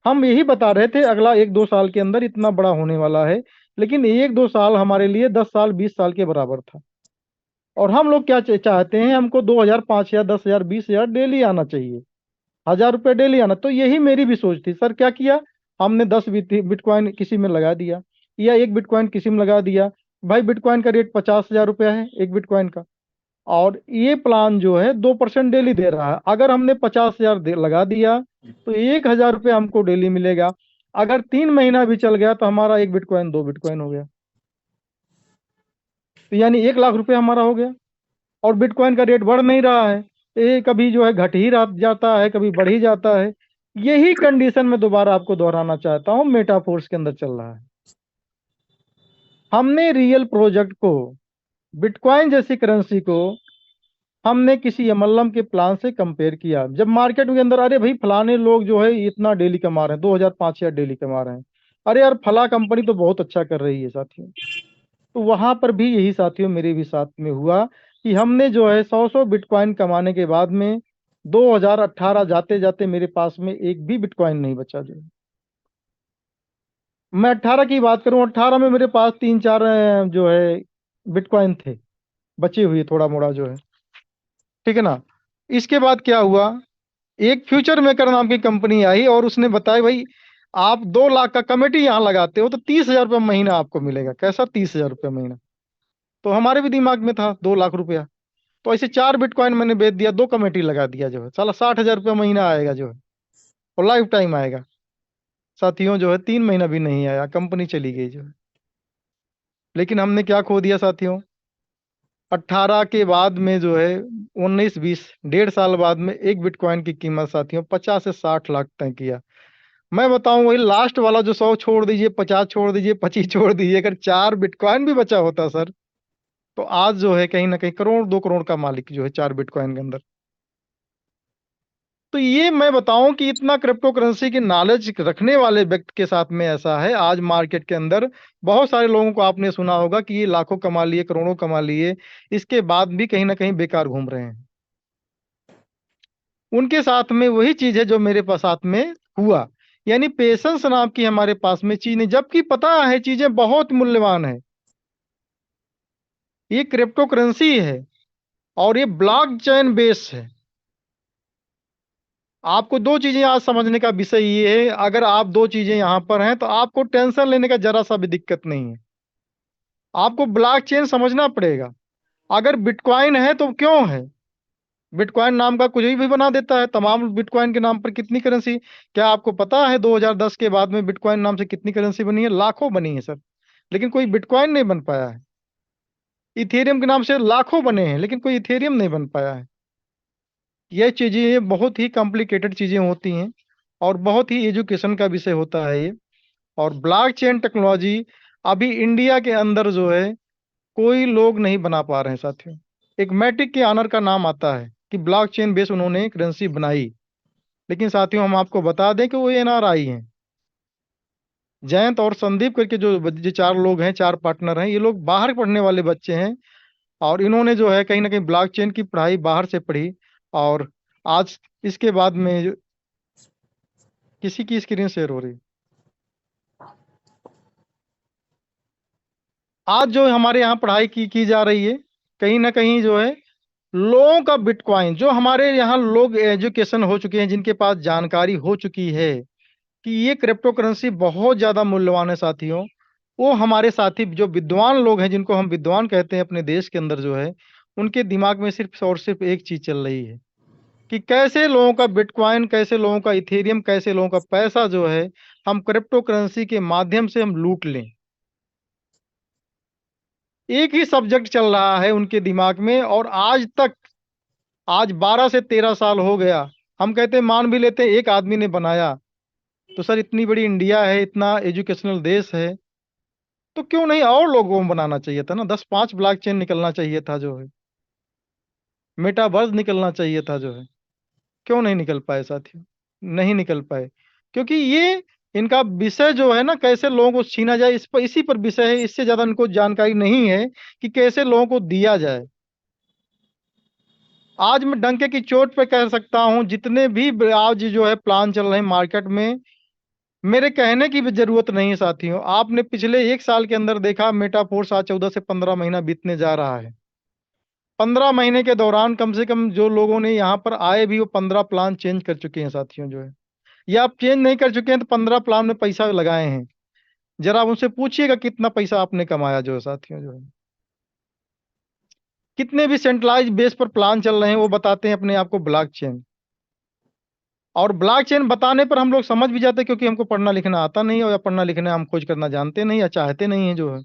हम यही बता रहे थे अगला 1 2 साल के अंदर इतना बड़ा होने वाला है, लेकिन 1 2 साल हमारे लिए 10 साल 20 साल के बराबर था। और हम लोग क्या चाहते हैं, हमको 2 हजार 5 हजार 10 हजार 20 हजार डेली आना चाहिए, 1,000 रुपये डेली आना। तो यही मेरी भी सोच थी सर। क्या किया हमने, 10 बिटकॉइन किसी में लगा दिया, या 1 बिटकॉइन किसी में लगा दिया। भाई बिटकॉइन का रेट 50 हजार रुपया है 1 बिटकॉइन का, और ये प्लान जो है 2% डेली दे रहा है। अगर हमने 50 हजार लगा दिया तो 1,000 रुपये हमको डेली मिलेगा। अगर 3 महीना भी चल गया तो हमारा 1 बिटकॉइन 2 बिटकॉइन हो गया, तो यानी 1 लाख रुपये हमारा हो गया। और बिटकॉइन का रेट बढ़ नहीं रहा है, ये कभी जो है घट ही जाता है, कभी बढ़ ही जाता है। यही कंडीशन में दोबारा आपको दोहराना चाहता हूं, मेटाफोर्स के अंदर चल रहा है। हमने रियल प्रोजेक्ट को, बिटकॉइन जैसी करेंसी को, हमने किसी एमएलएम के प्लान से कंपेयर किया। जब मार्केट के अंदर अरे भाई फलाने लोग जो है इतना डेली कमा रहे हैं, 2,000 5,000 डेली कमा रहे हैं, अरे यार फला कंपनी तो बहुत अच्छा कर रही है साथियों। तो वहां पर भी यही साथियों मेरे भी साथ में हुआ कि हमने जो है 100 बिटकॉइन कमाने के बाद में 2018 जाते जाते मेरे पास में एक भी बिटकॉइन नहीं बचा जो है। मैं 18 की बात करूं, 18 में मेरे पास 3 4 जो है बिटकॉइन थे बचे हुए, थोड़ा मोड़ा जो है, ठीक है ना। इसके बाद क्या हुआ, एक फ्यूचर मेकर नाम की कंपनी आई और उसने बताया भाई आप 2 लाख का कमेटी यहाँ लगाते हो तो 30 हजार रुपया महीना आपको मिलेगा। कैसा 30 हजार रुपया महीना? तो हमारे भी दिमाग में था 2 लाख रुपया। तो ऐसे 4 बिटकॉइन मैंने बेच दिया, 2 कमेटी लगा दिया जो है, साला 60 हजार रुपया महीना आएगा जो है, और लाइफ टाइम आएगा। साथियों जो है 3 महीना भी नहीं आया, कंपनी चली गई जो है। लेकिन हमने क्या खो दिया साथियों, 18 के बाद में जो है 19 20 1.5 साल बाद में एक बिटकॉइन की कीमत साथियों 50 से 60 लाख तय किया। मैं बताऊं वही लास्ट वाला जो 100 छोड़ दीजिए, 50 छोड़ दीजिए, 25 छोड़ दीजिए, अगर 4 बिटकॉइन भी बचा होता सर, तो आज जो है कहीं ना कहीं करोड़ 2 करोड़ का मालिक जो है 4 बिटकॉइन के अंदर। तो ये मैं बताऊं कि इतना क्रिप्टो करेंसी की नॉलेज रखने वाले व्यक्ति के साथ में ऐसा है आज मार्केट के अंदर। बहुत सारे लोगों को आपने सुना होगा कि ये लाखों कमा लिए, करोड़ों कमा लिए, इसके बाद भी कहीं ना कहीं बेकार घूम रहे हैं। उनके साथ में वही चीज है जो मेरे पास साथ में हुआ, यानी पेशेंस नाम की हमारे पास में चीज नहीं, जबकि पता है चीजें बहुत मूल्यवान है। ये क्रिप्टो करेंसी है और ये ब्लॉकचेन बेस है। आपको 2 चीजें आज समझने का विषय ये है, अगर आप 2 चीजें यहां पर हैं तो आपको टेंशन लेने का जरा सा भी दिक्कत नहीं है। आपको ब्लॉकचेन समझना पड़ेगा। अगर बिटकॉइन है तो क्यों है? बिटकॉइन नाम का कुछ भी बना देता है। तमाम बिटकॉइन के नाम पर कितनी करेंसी, क्या आपको पता है 2010 के बाद में बिटकॉइन नाम से कितनी करेंसी बनी है? लाखों बनी है सर, लेकिन कोई बिटकॉइन नहीं बन पाया है। इथेरियम के नाम से लाखों बने हैं, लेकिन कोई इथेरियम नहीं बन पाया है। ये चीजें बहुत ही कॉम्प्लिकेटेड चीजें होती हैं और बहुत ही एजुकेशन का विषय होता है ये। और ब्लॉकचेन टेक्नोलॉजी अभी इंडिया के अंदर जो है कोई लोग नहीं बना पा रहे हैं साथियों। एक मैटिक के ऑनर का नाम आता है, कि ब्लॉकचेन बेस उन्होंने करेंसी बनाई। लेकिन साथियों हम आपको बता दें कि वो एनआरआई हैं। जयंत और संदीप करके जो 4 लोग हैं, 4 पार्टनर हैं, ये लोग बाहर पढ़ने वाले बच्चे हैं और इन्होंने जो है कहीं ना कहीं ब्लॉकचेन की पढ़ाई बाहर से पढ़ी। और आज इसके बाद में किसी की स्क्रीन शेयर हो रही, आज जो हमारे यहाँ पढ़ाई की जा रही है, कहीं ना कहीं जो है लोगों का बिटकॉइन, जो हमारे यहाँ लोग एजुकेशन हो चुके हैं, जिनके पास जानकारी हो चुकी है कि ये क्रिप्टो करेंसी बहुत ज्यादा मूल्यवान है साथियों, वो हमारे साथी जो विद्वान लोग हैं, जिनको हम विद्वान कहते हैं अपने देश के अंदर जो है, उनके दिमाग में सिर्फ और सिर्फ एक चीज चल रही है कि कैसे लोगों का बिटकॉइन, कैसे लोगों का इथेरियम, कैसे लोगों का पैसा जो है हम क्रिप्टो करेंसी के माध्यम से हम लूट लें। एक ही सब्जेक्ट चल रहा है उनके दिमाग में, और आज तक, आज 12 से 13 साल हो गया। हम कहते हैं, मान भी लेते हैं एक आदमी ने बनाया, तो सर इतनी बड़ी इंडिया है, इतना एजुकेशनल देश है, तो क्यों नहीं और लोगों को बनाना चाहिए था ना। 10-5 ब्लॉकचेन निकलना चाहिए था जो है, मेटावर्स निकलना चाहिए था जो है, क्यों नहीं निकल पाए साथियों? नहीं निकल पाए क्योंकि ये इनका विषय जो है ना, कैसे लोगों को छीना जाए, इस पर, इसी पर विषय है। इससे ज्यादा इनको जानकारी नहीं है कि कैसे लोगों को दिया जाए। आज मैं डंके की चोट पे कह सकता हूं, जितने भी आज जो है प्लान चल रहे हैं मार्केट में, मेरे कहने की भी जरूरत नहीं है साथियों। आपने पिछले 1 साल के अंदर देखा, मेटाफोर्स आज 14 से 15 महीना बीतने जा रहा है। 15 महीने के दौरान कम से कम जो लोगों ने यहाँ पर आए भी, वो 15 प्लान चेंज कर चुके हैं साथियों जो है, या आप चेंज नहीं कर चुके हैं तो 15 प्लान में पैसा लगाए हैं। जरा आप उनसे पूछिएगा कितना पैसा आपने कमाया जो है साथियों जो है। कितने भी सेंट्रलाइज बेस पर प्लान चल रहे हैं, वो बताते हैं अपने आप को ब्लॉकचेन। और ब्लॉकचेन बताने पर हम लोग समझ भी जाते हैं, क्योंकि हमको पढ़ना लिखना आता नहीं है, या पढ़ना लिखना हम खोज करना जानते नहीं या चाहते नहीं है जो है।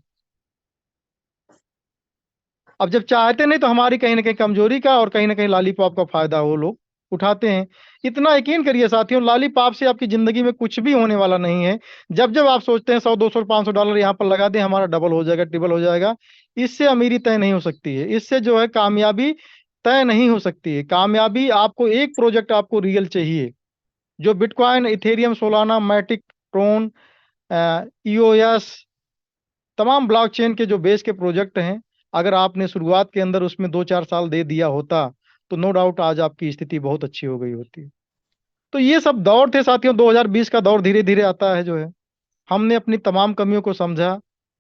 अब जब चाहते नहीं तो हमारी कहीं ना कहीं कमजोरी का और कहीं ना कहीं लॉलीपॉप का फायदा वो लोग उठाते हैं। इतना यकीन करिए साथियों, लॉलीपॉप से आपकी जिंदगी में कुछ भी होने वाला नहीं है। जब जब आप सोचते हैं 100, 200, $500 यहाँ पर लगा दें, हमारा डबल हो जाएगा, ट्रिपल हो जाएगा, इससे अमीरी तय नहीं हो सकती है, इससे जो है कामयाबी तय नहीं हो सकती है। कामयाबी आपको एक प्रोजेक्ट आपको रियल चाहिए, जो bitcoin, Ethereum, Solana, Matic, Tron, EOS, तमाम ब्लॉकचेन के जो बेस के प्रोजेक्ट हैं, अगर आपने शुरुआत के अंदर उसमें 2-4 साल दे दिया होता, तो नो डाउट आज आपकी स्थिति बहुत अच्छी हो गई होती। तो ये सब दौर थे साथियों, 2020 का दौर धीरे धीरे आता है जो है। हमने अपनी तमाम कमियों को समझा,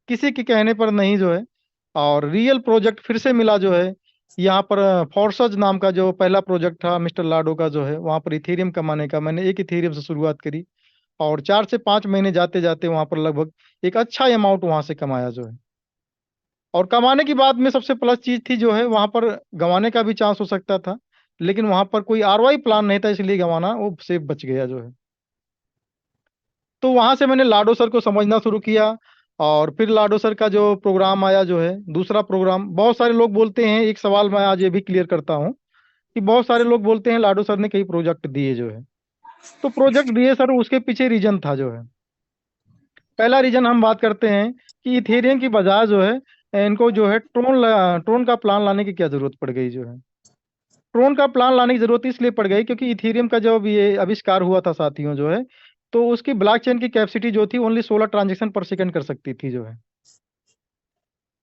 किसी के कहने पर नहीं जो है, और रियल प्रोजेक्ट फिर से मिला जो है। यहाँ पर फोर्सज नाम का जो पहला प्रोजेक्ट था मिस्टर लाडो का जो है, वहाँ पर इथेरियम कमाने का, मैंने एक इथेरियम से शुरुआत करी, और 4 से 5 महीने जाते जाते वहाँ पर लगभग एक अच्छा अमाउंट वहाँ से कमाया जो है। और कमाने की बात में सबसे प्लस चीज थी जो है, वहां पर गंवाने का भी चांस हो सकता था, लेकिन वहां पर कोई आरवाई प्लान नहीं था, इसलिए गंवाना वो सेफ बच गया जो है। तो वहां से मैंने लाडो सर को समझना शुरू किया, और फिर लाडो सर का जो प्रोग्राम आया जो है, दूसरा प्रोग्राम। बहुत सारे लोग बोलते हैं, एक सवाल मैं आज ये भी क्लियर करता हूँ कि बहुत सारे लोग बोलते हैं लाडो सर ने कई प्रोजेक्ट दिए जो है। तो प्रोजेक्ट दिए सर, उसके पीछे रीजन था जो है। पहला रीजन हम बात करते हैं कि इथेरियम की बजाय जो है इनको जो है ट्रोन का प्लान लाने की क्या जरूरत पड़ गई जो है। ट्रोन का प्लान लाने की जरूरत इसलिए पड़ गई क्योंकि इथेरियम का जब ये आविष्कार हुआ था साथियों जो है, तो उसकी ब्लॉकचेन की कैपेसिटी जो थी ओनली 16 ट्रांजेक्शन पर सेकंड कर सकती थी जो है।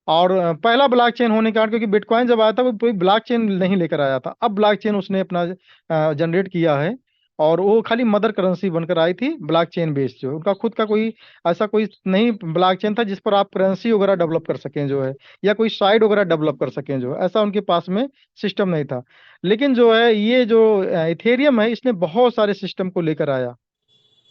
और पहला ब्लॉकचेन होने के कारण, क्योंकि बिटकॉइन जब आया था वो कोई ब्लॉकचेन नहीं लेकर आया था, अब ब्लॉकचेन उसने अपना जनरेट किया है, और वो खाली मदर करेंसी बनकर आई थी। ब्लॉकचेन बेस्ड जो है, उनका खुद का कोई ऐसा कोई नहीं ब्लॉकचेन था जिस पर आप करेंसी वगैरह डेवलप कर सकें जो है, या कोई साइट वगैरह डेवलप कर सकें जो है, ऐसा उनके पास में सिस्टम नहीं था। लेकिन जो है ये जो इथेरियम है, इसने बहुत सारे सिस्टम को लेकर आया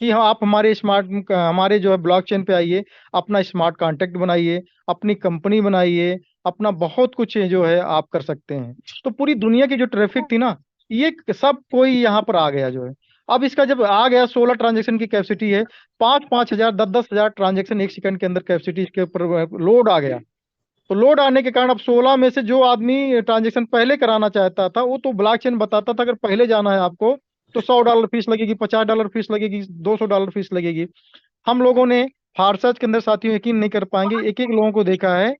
कि हाँ, आप हमारे जो है ब्लॉकचेन पे आइए, अपना स्मार्ट कॉन्ट्रैक्ट बनाइए, अपनी कंपनी बनाइए, अपना बहुत कुछ जो है आप कर सकते हैं। तो पूरी दुनिया की जो ट्रैफिक थी ना, ये सब कोई यहाँ पर आ गया जो है। अब इसका जब आ गया, 16 ट्रांजेक्शन की कैपेसिटी है, 5-5 हजार, 10-10 हजार ट्रांजेक्शन एक सेकंड के अंदर कैपेसिटी इसके ऊपर लोड आ गया। तो लोड आने के कारण अब 16 में से जो आदमी ट्रांजेक्शन पहले कराना चाहता था, वो तो ब्लॉकचेन बताता था अगर पहले जाना है आपको तो $100 फीस लगेगी, $50 फीस लगेगी, $200 फीस लगेगी। हम लोगों ने फारसज के अंदर साथियों यकीन नहीं कर पाएंगे, एक एक लोगों को देखा है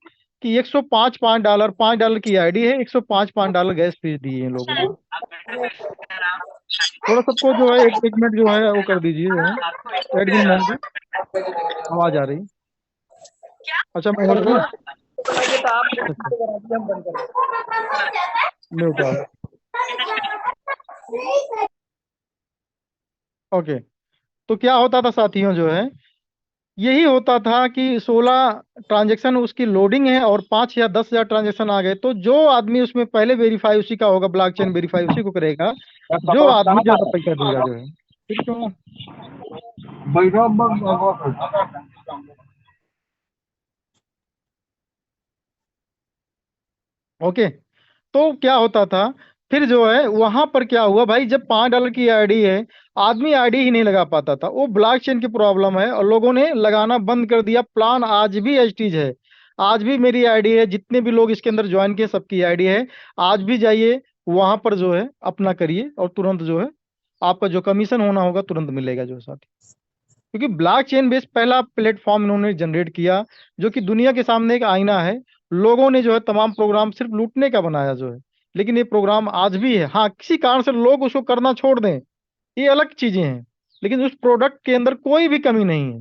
कि 105 $5 $5 की आईडी है, 105 $5 गैस फीस दिए इन लोगों ने। थोड़ा सबको जो है एक मिनट जो है वो कर दीजिए, जो है एडमिन मैम को आवाज आ रही। अच्छा मैं होल्ड करूं? लगे तो आप हम बंद करें। Mute all. ओके, तो क्या होता था साथियों, जो है यही होता था कि 16 ट्रांजेक्शन उसकी लोडिंग है और 5 या 10 हजार ट्रांजेक्शन आ गए, तो जो आदमी उसमें पहले वेरीफाई उसी का होगा, ब्लॉकचेन वेरीफाई उसी को करेगा, जो आदमी ज्यादा पैसा देगा जो है। ठीक है, ओके। तो क्या होता था फिर जो है वहां पर क्या हुआ भाई, जब $5 की आईडी है, आदमी आईडी ही नहीं लगा पाता था, वो ब्लॉकचेन की प्रॉब्लम है और लोगों ने लगाना बंद कर दिया। प्लान आज भी एचटीज है, आज भी मेरी आईडी है, जितने भी लोग इसके अंदर ज्वाइन किए सबकी आईडी है। आज भी जाइए वहां पर जो है अपना करिए और तुरंत जो है आपका जो कमीशन होना होगा तुरंत मिलेगा जो है साथी। क्योंकि ब्लॉकचेन बेस्ड पहला प्लेटफॉर्म इन्होंने जनरेट किया, जो कि दुनिया के सामने एक आईना है। लोगों ने जो है तमाम प्रोग्राम सिर्फ लूटने का बनाया जो है, लेकिन ये प्रोग्राम आज भी है। हाँ, किसी कारण से लोग उसको करना छोड़ दें, ये अलग चीजें हैं, लेकिन उस प्रोडक्ट के अंदर कोई भी कमी नहीं है।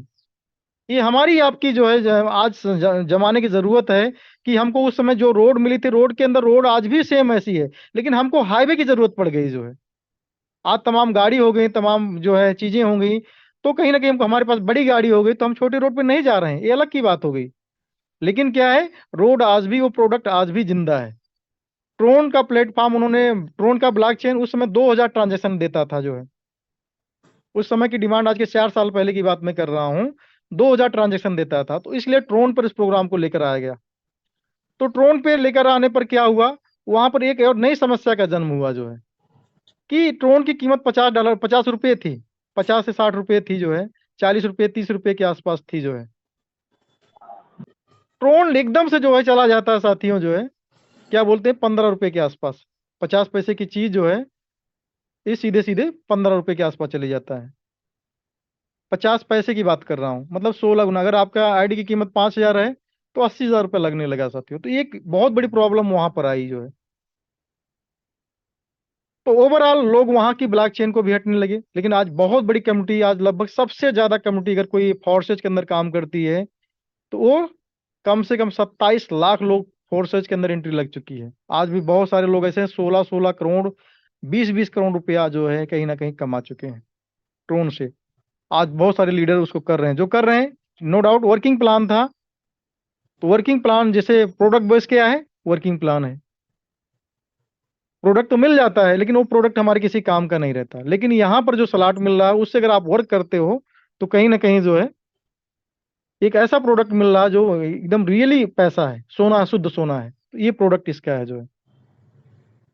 ये हमारी आपकी जो है आज जमाने की जरूरत है कि हमको उस समय जो रोड मिली थी, रोड के अंदर रोड आज भी सेम ऐसी है, लेकिन हमको हाईवे की जरूरत पड़ गई जो है। आज तमाम गाड़ी हो गई, तमाम जो है चीजें हो गई, तो कहीं ना कहीं हमको हमारे पास बड़ी गाड़ी हो गई तो हम छोटी रोड पे नहीं जा रहे हैं, ये अलग की बात हो गई। लेकिन क्या है, रोड आज भी, वो प्रोडक्ट आज भी जिंदा है। ट्रोन का प्लेटफॉर्म उन्होंने, ट्रोन का ब्लॉकचेन उस समय 2000 ट्रांजेक्शन देता था जो है। उस समय की डिमांड, आज के 4 साल पहले की बात मैं कर रहा हूँ, 2000 ट्रांजेक्शन देता था, तो इसलिए ट्रोन पर इस प्रोग्राम को लेकर आया गया। तो ट्रोन पे लेकर आने पर क्या हुआ, वहां पर एक और नई समस्या का जन्म हुआ जो है, कि ट्रोन की कीमत $50 ₹50 थी, 50 से 60 रुपए थी जो है, 40 रुपए 30 रुपए के आसपास थी जो है। ट्रोन एकदम से जो है चला जाता है साथियों, जो है क्या बोलते हैं, 15 रुपए के आसपास। 50 पैसे की चीज जो है ये सीधे सीधे 15 रुपए के आसपास चली जाता है। 50 पैसे की बात कर रहा हूँ, मतलब 16 गुना। अगर आपका आईडी की कीमत 5,000 है तो 80,000 रुपये लगने लगा साथियों। तो ये एक बहुत बड़ी प्रॉब्लम वहां पर आई जो है। तो ओवरऑल लोग वहां की ब्लॉकचेन को भी हटने लगे। लेकिन आज बहुत बड़ी कम्युनिटी, आज लगभग सबसे ज्यादा कम्युनिटी अगर कोई फोर्सेज के अंदर काम करती है तो वो कम से कम 27 लाख लोग फोर्सेज के अंदर एंट्री लग चुकी है। आज भी बहुत सारे लोग ऐसे हैं, 16-16 करोड़ 20-20 करोड़ रुपया जो है कहीं ना कहीं कमा चुके हैं ट्रोन से। आज बहुत सारे लीडर उसको कर रहे हैं, जो कर रहे हैं नो डाउट वर्किंग प्लान था। तो वर्किंग प्लान जैसे प्रोडक्ट बेस क्या है, वर्किंग प्लान है। प्रोडक्ट तो मिल जाता है लेकिन वो प्रोडक्ट हमारे किसी काम का नहीं रहता। लेकिन यहाँ पर जो सलाट मिल रहा है उससे अगर आप वर्क करते हो तो कहीं ना कहीं जो है एक ऐसा प्रोडक्ट मिल रहा है जो एकदम रियली पैसा है, सोना है, शुद्ध सोना है। तो ये प्रोडक्ट इसका है जो है।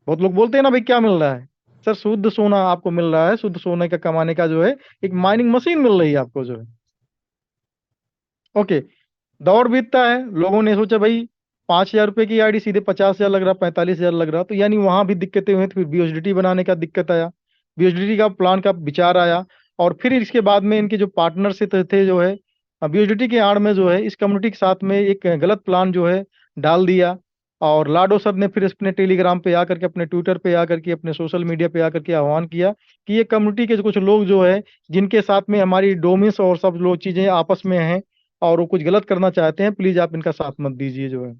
बहुत लोग बोलते हैं ना भाई क्या मिल रहा है, सर शुद्ध सोना आपको मिल रहा है। शुद्ध सोने का कमाने का जो है एक माइनिंग मशीन मिल रही है आपको जो है। ओके, दौर बीतता है, लोगों ने सोचा भाई 5,000 रुपए की आईडी सीधे 50,000 लग रहा, 45,000 लग रहा। तो यानी वहां भी दिक्कतें हुई, तो फिर बीएसडीटी बनाने का दिक्कत आया, बीएसडीटी का प्लान का विचार आया। और फिर इसके बाद में इनके जो पार्टनरशिप थे जो है, बीएसडीटी के आड़ में जो है इस कम्युनिटी के साथ में एक गलत प्लान जो है डाल दिया। और लाडो सर ने फिर अपने टेलीग्राम पे आकर के, अपने ट्विटर पे आकर के, अपने सोशल मीडिया पे आकर के आह्वान किया कि ये कम्युनिटी के जो कुछ लोग जो है, जिनके साथ में हमारी डोमिस और सब लोग चीजें आपस में हैं और वो कुछ गलत करना चाहते हैं, प्लीज आप इनका साथ मत दीजिए जो है।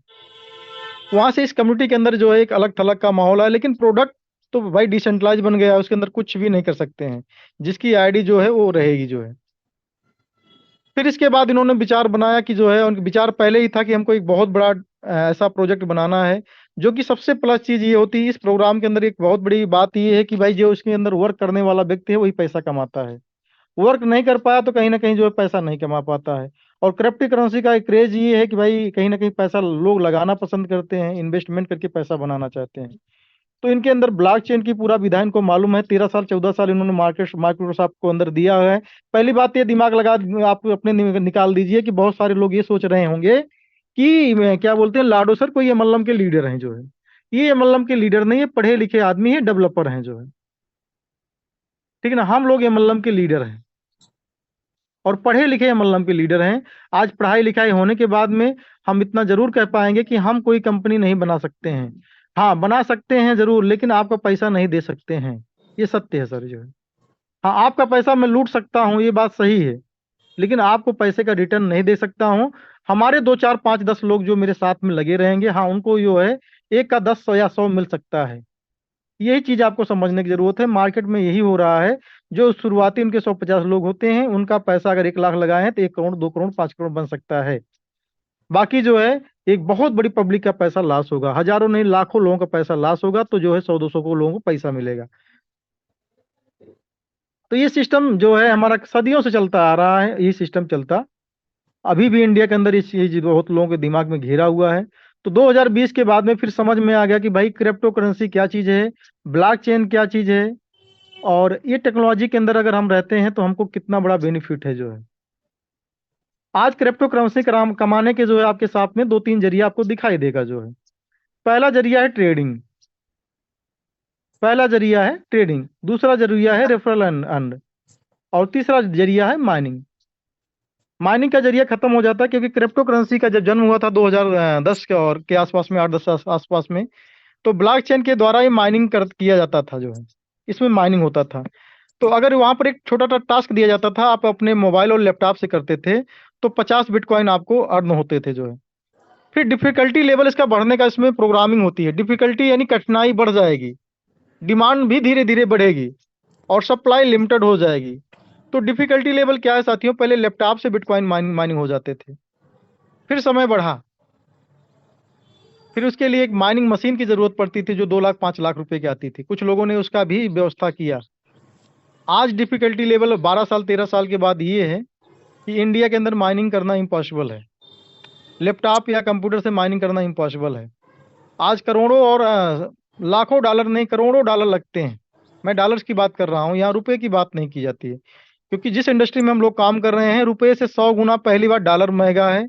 वहां से इस कम्युनिटी के अंदर जो है एक अलग थलग का माहौल है। लेकिन प्रोडक्ट तो भाई डिसेंट्रलाइज बन गया है, उसके अंदर कुछ भी नहीं कर सकते हैं। जिसकी आईडी जो है वो रहेगी जो है। फिर इसके बाद इन्होंने विचार बनाया कि जो है, उनका विचार पहले ही था कि हमको एक बहुत बड़ा ऐसा प्रोजेक्ट बनाना है। जो कि सबसे प्लस चीज ये होती है इस प्रोग्राम के अंदर, एक बहुत बड़ी बात ये है कि भाई जो उसके अंदर वर्क करने वाला व्यक्ति है वही पैसा कमाता है। वर्क नहीं कर पाया तो कहीं ना कहीं जो है पैसा नहीं कमा पाता है। और क्रिप्टो करेंसी का एक क्रेज ये है कि भाई कहीं ना कहीं पैसा लोग लगाना पसंद करते हैं, इन्वेस्टमेंट करके पैसा बनाना चाहते हैं। तो इनके अंदर ब्लॉकचेन की पूरा विधान को मालूम है। 13 साल 14 साल इन्होंने माइक्रोसॉफ्ट को अंदर दिया हुआ है। पहली बात ये दिमाग लगा, आप अपने निकाल दीजिए कि बहुत सारे लोग ये सोच रहे होंगे कि क्या बोलते हैं, लाडो सर कोई एमएलएम के लीडर हैं जो है। ये एमएलएम के लीडर नहीं है, पढ़े लिखे आदमी है, डेवलपर हैं जो है। ठीक है ना, हम लोग एमएलएम के लीडर हैं। और पढ़े लिखे मल्लम के लीडर हैं। आज पढ़ाई लिखाई होने के बाद में हम इतना जरूर कह पाएंगे कि हम कोई कंपनी नहीं बना सकते हैं। हाँ, बना सकते हैं जरूर, लेकिन आपका पैसा नहीं दे सकते हैं। ये सत्य है सर जो है। हाँ, आपका पैसा मैं लूट सकता हूँ, ये बात सही है, लेकिन आपको पैसे का रिटर्न नहीं दे सकता हूँ। हमारे 2 4 5 10 लोग जो मेरे साथ में लगे रहेंगे, हाँ, उनको जो है 1 का 10 या 100 मिल सकता है। यही चीज आपको समझने की जरूरत है। मार्केट में यही हो रहा है। जो शुरुआती उनके 150 लोग होते हैं, उनका पैसा अगर 1 लाख लगाए हैं तो 1 करोड़ 2 करोड़ 5 करोड़ बन सकता है। बाकी जो है एक बहुत बड़ी पब्लिक का पैसा लॉस होगा, हजारों नहीं लाखों लोगों का पैसा लॉस होगा, तो जो है 100 200 को लोगों को पैसा मिलेगा। तो ये सिस्टम जो है हमारा सदियों से चलता आ रहा है, ये सिस्टम चलता अभी भी इंडिया के अंदर इस चीज बहुत लोगों के दिमाग में घेरा हुआ है। तो 2020 के बाद में फिर समझ में आ गया कि भाई क्रिप्टो करेंसी क्या चीज है, ब्लॉकचेन क्या चीज है, और ये टेक्नोलॉजी के अंदर अगर हम रहते हैं तो हमको कितना बड़ा बेनिफिट है जो है। आज क्रिप्टो करेंसी कमाने के जो है आपके साथ में 2 3 जरिया आपको दिखाई देगा जो है। पहला जरिया है ट्रेडिंग, दूसरा जरिया है रेफरल एंड, और तीसरा जरिया है माइनिंग। माइनिंग का जरिया खत्म हो जाता है, क्योंकि क्रिप्टो करेंसी का जब जन्म हुआ था 2010 के और के आसपास में, 8 10 आसपास में, तो ब्लॉकचेन के द्वारा ही माइनिंग किया जाता था जो है। इसमें माइनिंग होता था। तो अगर वहां पर एक छोटा सा टास्क दिया जाता था, आप अपने मोबाइल और लैपटॉप से करते थे, तो 50 बिटकॉइन आपको अर्न होते थे जो है। फिर डिफिकल्टी लेवल इसका बढ़ने का, इसमें प्रोग्रामिंग होती है। डिफिकल्टी यानी कठिनाई बढ़ जाएगी, डिमांड भी धीरे धीरे बढ़ेगी, और सप्लाई लिमिटेड हो जाएगी। तो डिफिकल्टी लेवल क्या है साथियों, पहले लैपटॉप से बिटकॉइन माइनिंग हो जाते थे, फिर समय बढ़ा, फिर उसके लिए एक माइनिंग मशीन की जरूरत पड़ती थी जो 2 लाख 5 लाख रुपए की आती थी। कुछ लोगों ने उसका भी व्यवस्था किया। आज डिफिकल्टी लेवल 12 साल 13 साल के बाद ये है कि इंडिया के अंदर माइनिंग करना इम्पॉसिबल है, लैपटॉप या कंप्यूटर से माइनिंग करना इम्पॉसिबल है। आज करोड़ों और लाखों डॉलर नहीं, करोड़ों डॉलर लगते हैं। मैं डॉलर्स की बात कर रहा हूँ, यहाँ रुपए की बात नहीं की जाती है, क्योंकि जिस इंडस्ट्री में हम लोग काम कर रहे हैं, रुपए से 100 गुना पहली बार डॉलर महंगा है,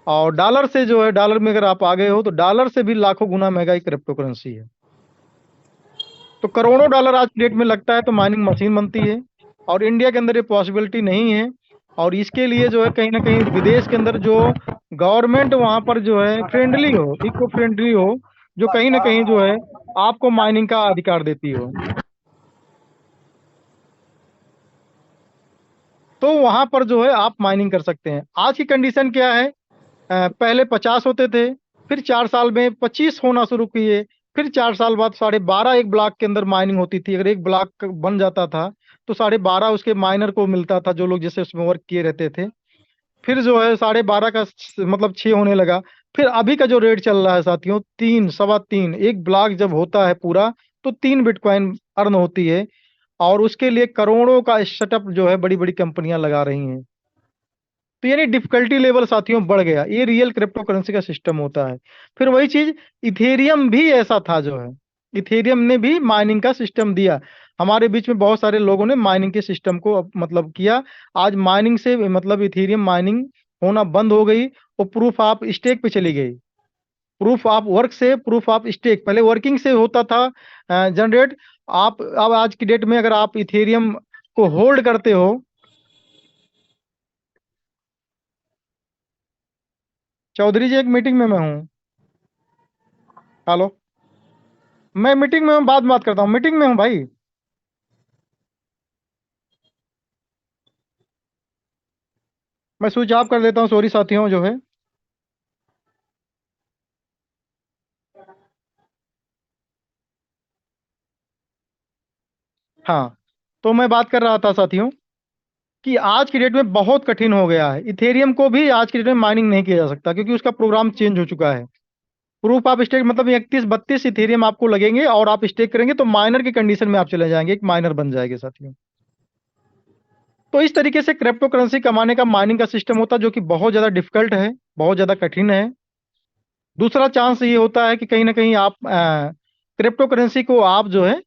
और डॉलर से जो है, डॉलर में अगर आप आ गए हो तो डॉलर से भी लाखों गुना महंगा एक क्रिप्टो करेंसी है। तो करोड़ों डॉलर आज की डेट में लगता है तो माइनिंग मशीन बनती है, और इंडिया के अंदर ये पॉसिबिलिटी नहीं है। और इसके लिए जो है कहीं ना कहीं विदेश के अंदर जो गवर्नमेंट वहां पर जो है फ्रेंडली हो, इको फ्रेंडली हो, जो कहीं ना कहीं जो है आपको माइनिंग का अधिकार देती हो, तो वहां पर जो है आप माइनिंग कर सकते हैं। आज की कंडीशन क्या है, पहले 50 होते थे, फिर 4 साल में 25 होना शुरू किए, फिर 4 साल बाद 12.5 एक ब्लॉक के अंदर माइनिंग होती थी। अगर एक ब्लॉक बन जाता था तो 12.5 उसके माइनर को मिलता था, जो लोग जैसे उसमें वर्क किए रहते थे। फिर जो है 12.5 का मतलब 6 होने लगा। फिर अभी का जो रेट चल रहा है साथियों, 3 3.25, एक ब्लॉक जब होता है पूरा तो 3 बिटकॉइन अर्न होती है, और उसके लिए करोड़ों का सेटअप जो है बड़ी बड़ी कंपनियां लगा रही हैं। तो यानी डिफिकल्टी लेवल साथियों बढ़ गया। ये रियल क्रिप्टो करेंसी का सिस्टम होता है। फिर वही चीज इथेरियम भी ऐसा था जो है, इथेरियम ने भी माइनिंग का सिस्टम दिया। हमारे बीच में बहुत सारे लोगों ने माइनिंग के सिस्टम को मतलब किया। आज माइनिंग से मतलब इथेरियम माइनिंग होना बंद हो गई, वो प्रूफ ऑफ स्टेक पे चली गई। प्रूफ ऑफ वर्क से प्रूफ ऑफ स्टेक, पहले वर्किंग से होता था जनरेट। आप अब आज की डेट में अगर आप इथेरियम को होल्ड करते हो, चौधरी जी एक मीटिंग में मैं हूँ। हेलो, मैं मीटिंग में हूँ, बाद में बात करता हूँ, मीटिंग में हूँ भाई। मैं स्विच ऑफ कर देता हूँ, सॉरी साथियों जो है। हाँ, तो मैं बात कर रहा था साथियों कि आज की डेट में बहुत कठिन हो गया है। इथेरियम को भी आज की डेट में माइनिंग नहीं किया जा सकता, क्योंकि उसका प्रोग्राम चेंज हो चुका है। प्रूफ ऑफ स्टेक मतलब 31 32 इथेरियम आपको लगेंगे, और आप स्टेक करेंगे तो माइनर की कंडीशन में आप चले जाएंगे, एक माइनर बन जाएंगे साथियों। तो इस तरीके से क्रिप्टो करेंसी कमाने का माइनिंग का सिस्टम होता है, जो कि बहुत ज्यादा डिफिकल्ट है, बहुत ज्यादा कठिन है। दूसरा चांस ये होता है कि कहीं ना कहीं आप क्रिप्टो करेंसी को आप जो है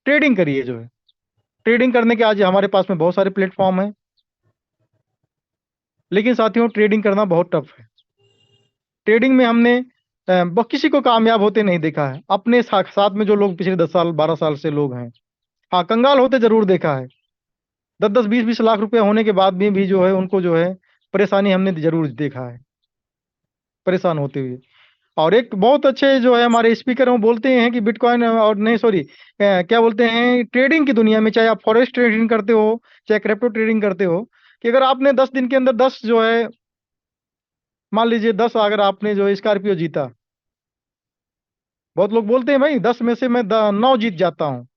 ट्रेडिंग करिए जो है। ट्रेडिंग करने के आज हमारे पास में बहुत सारे प्लेटफॉर्म हैं, लेकिन साथियों ट्रेडिंग करना बहुत टफ है। ट्रेडिंग में हमने किसी को कामयाब होते नहीं देखा है। अपने साथ में जो लोग पिछले 10 साल 12 साल से लोग हैं, हाँ, कंगाल होते जरूर देखा है। 10-10, 20-20 लाख रुपया होने के बाद भी जो है उनको जो है परेशानी हमने जरूर देखा है, परेशान होते हुए। और एक बहुत अच्छे जो है हमारे स्पीकर वो बोलते हैं कि बिटकॉइन और नहीं सॉरी क्या बोलते हैं, ट्रेडिंग की दुनिया में चाहे आप फॉरेक्स ट्रेडिंग करते हो चाहे क्रिप्टो ट्रेडिंग करते हो, कि अगर आपने 10 दिन के अंदर 10 जो है, मान लीजिए 10 अगर आपने जो स्कॉर्पियो जीता, बहुत लोग बोलते हैं भाई 10 में से मैं 9 जीत जाता हूँ,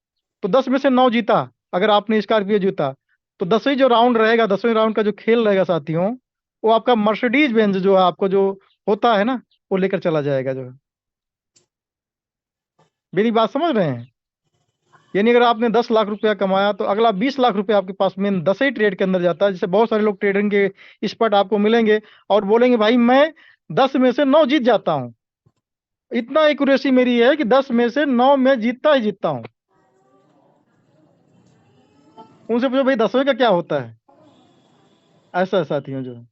तो 10 में से 9 जीता अगर आपने स्कॉर्पियो जीता, तो 10वीं जो राउंड रहेगा, 10वें राउंड का जो खेल रहेगा साथियों, वो आपका मर्सिडीज बेंज जो है आपको जो होता है ना, वो लेकर चला जाएगा जो है। मेरी बात समझ रहे हैं? यानी अगर आपने 10 लाख रुपया कमाया तो अगला 20 लाख रुपया आपके पास में 10 ही ट्रेड के अंदर जाता है। जैसे बहुत सारे लोग ट्रेडिंग के एक्सपर्ट आपको मिलेंगे और बोलेंगे भाई मैं 10 में से 9 जीत जाता हूँ, इतना एक्यूरेसी मेरी है कि 10 में से 9 में जीतता ही जीतता हूँ। उनसे पूछो भाई 10वें का क्या होता है, ऐसा साथियों जो है।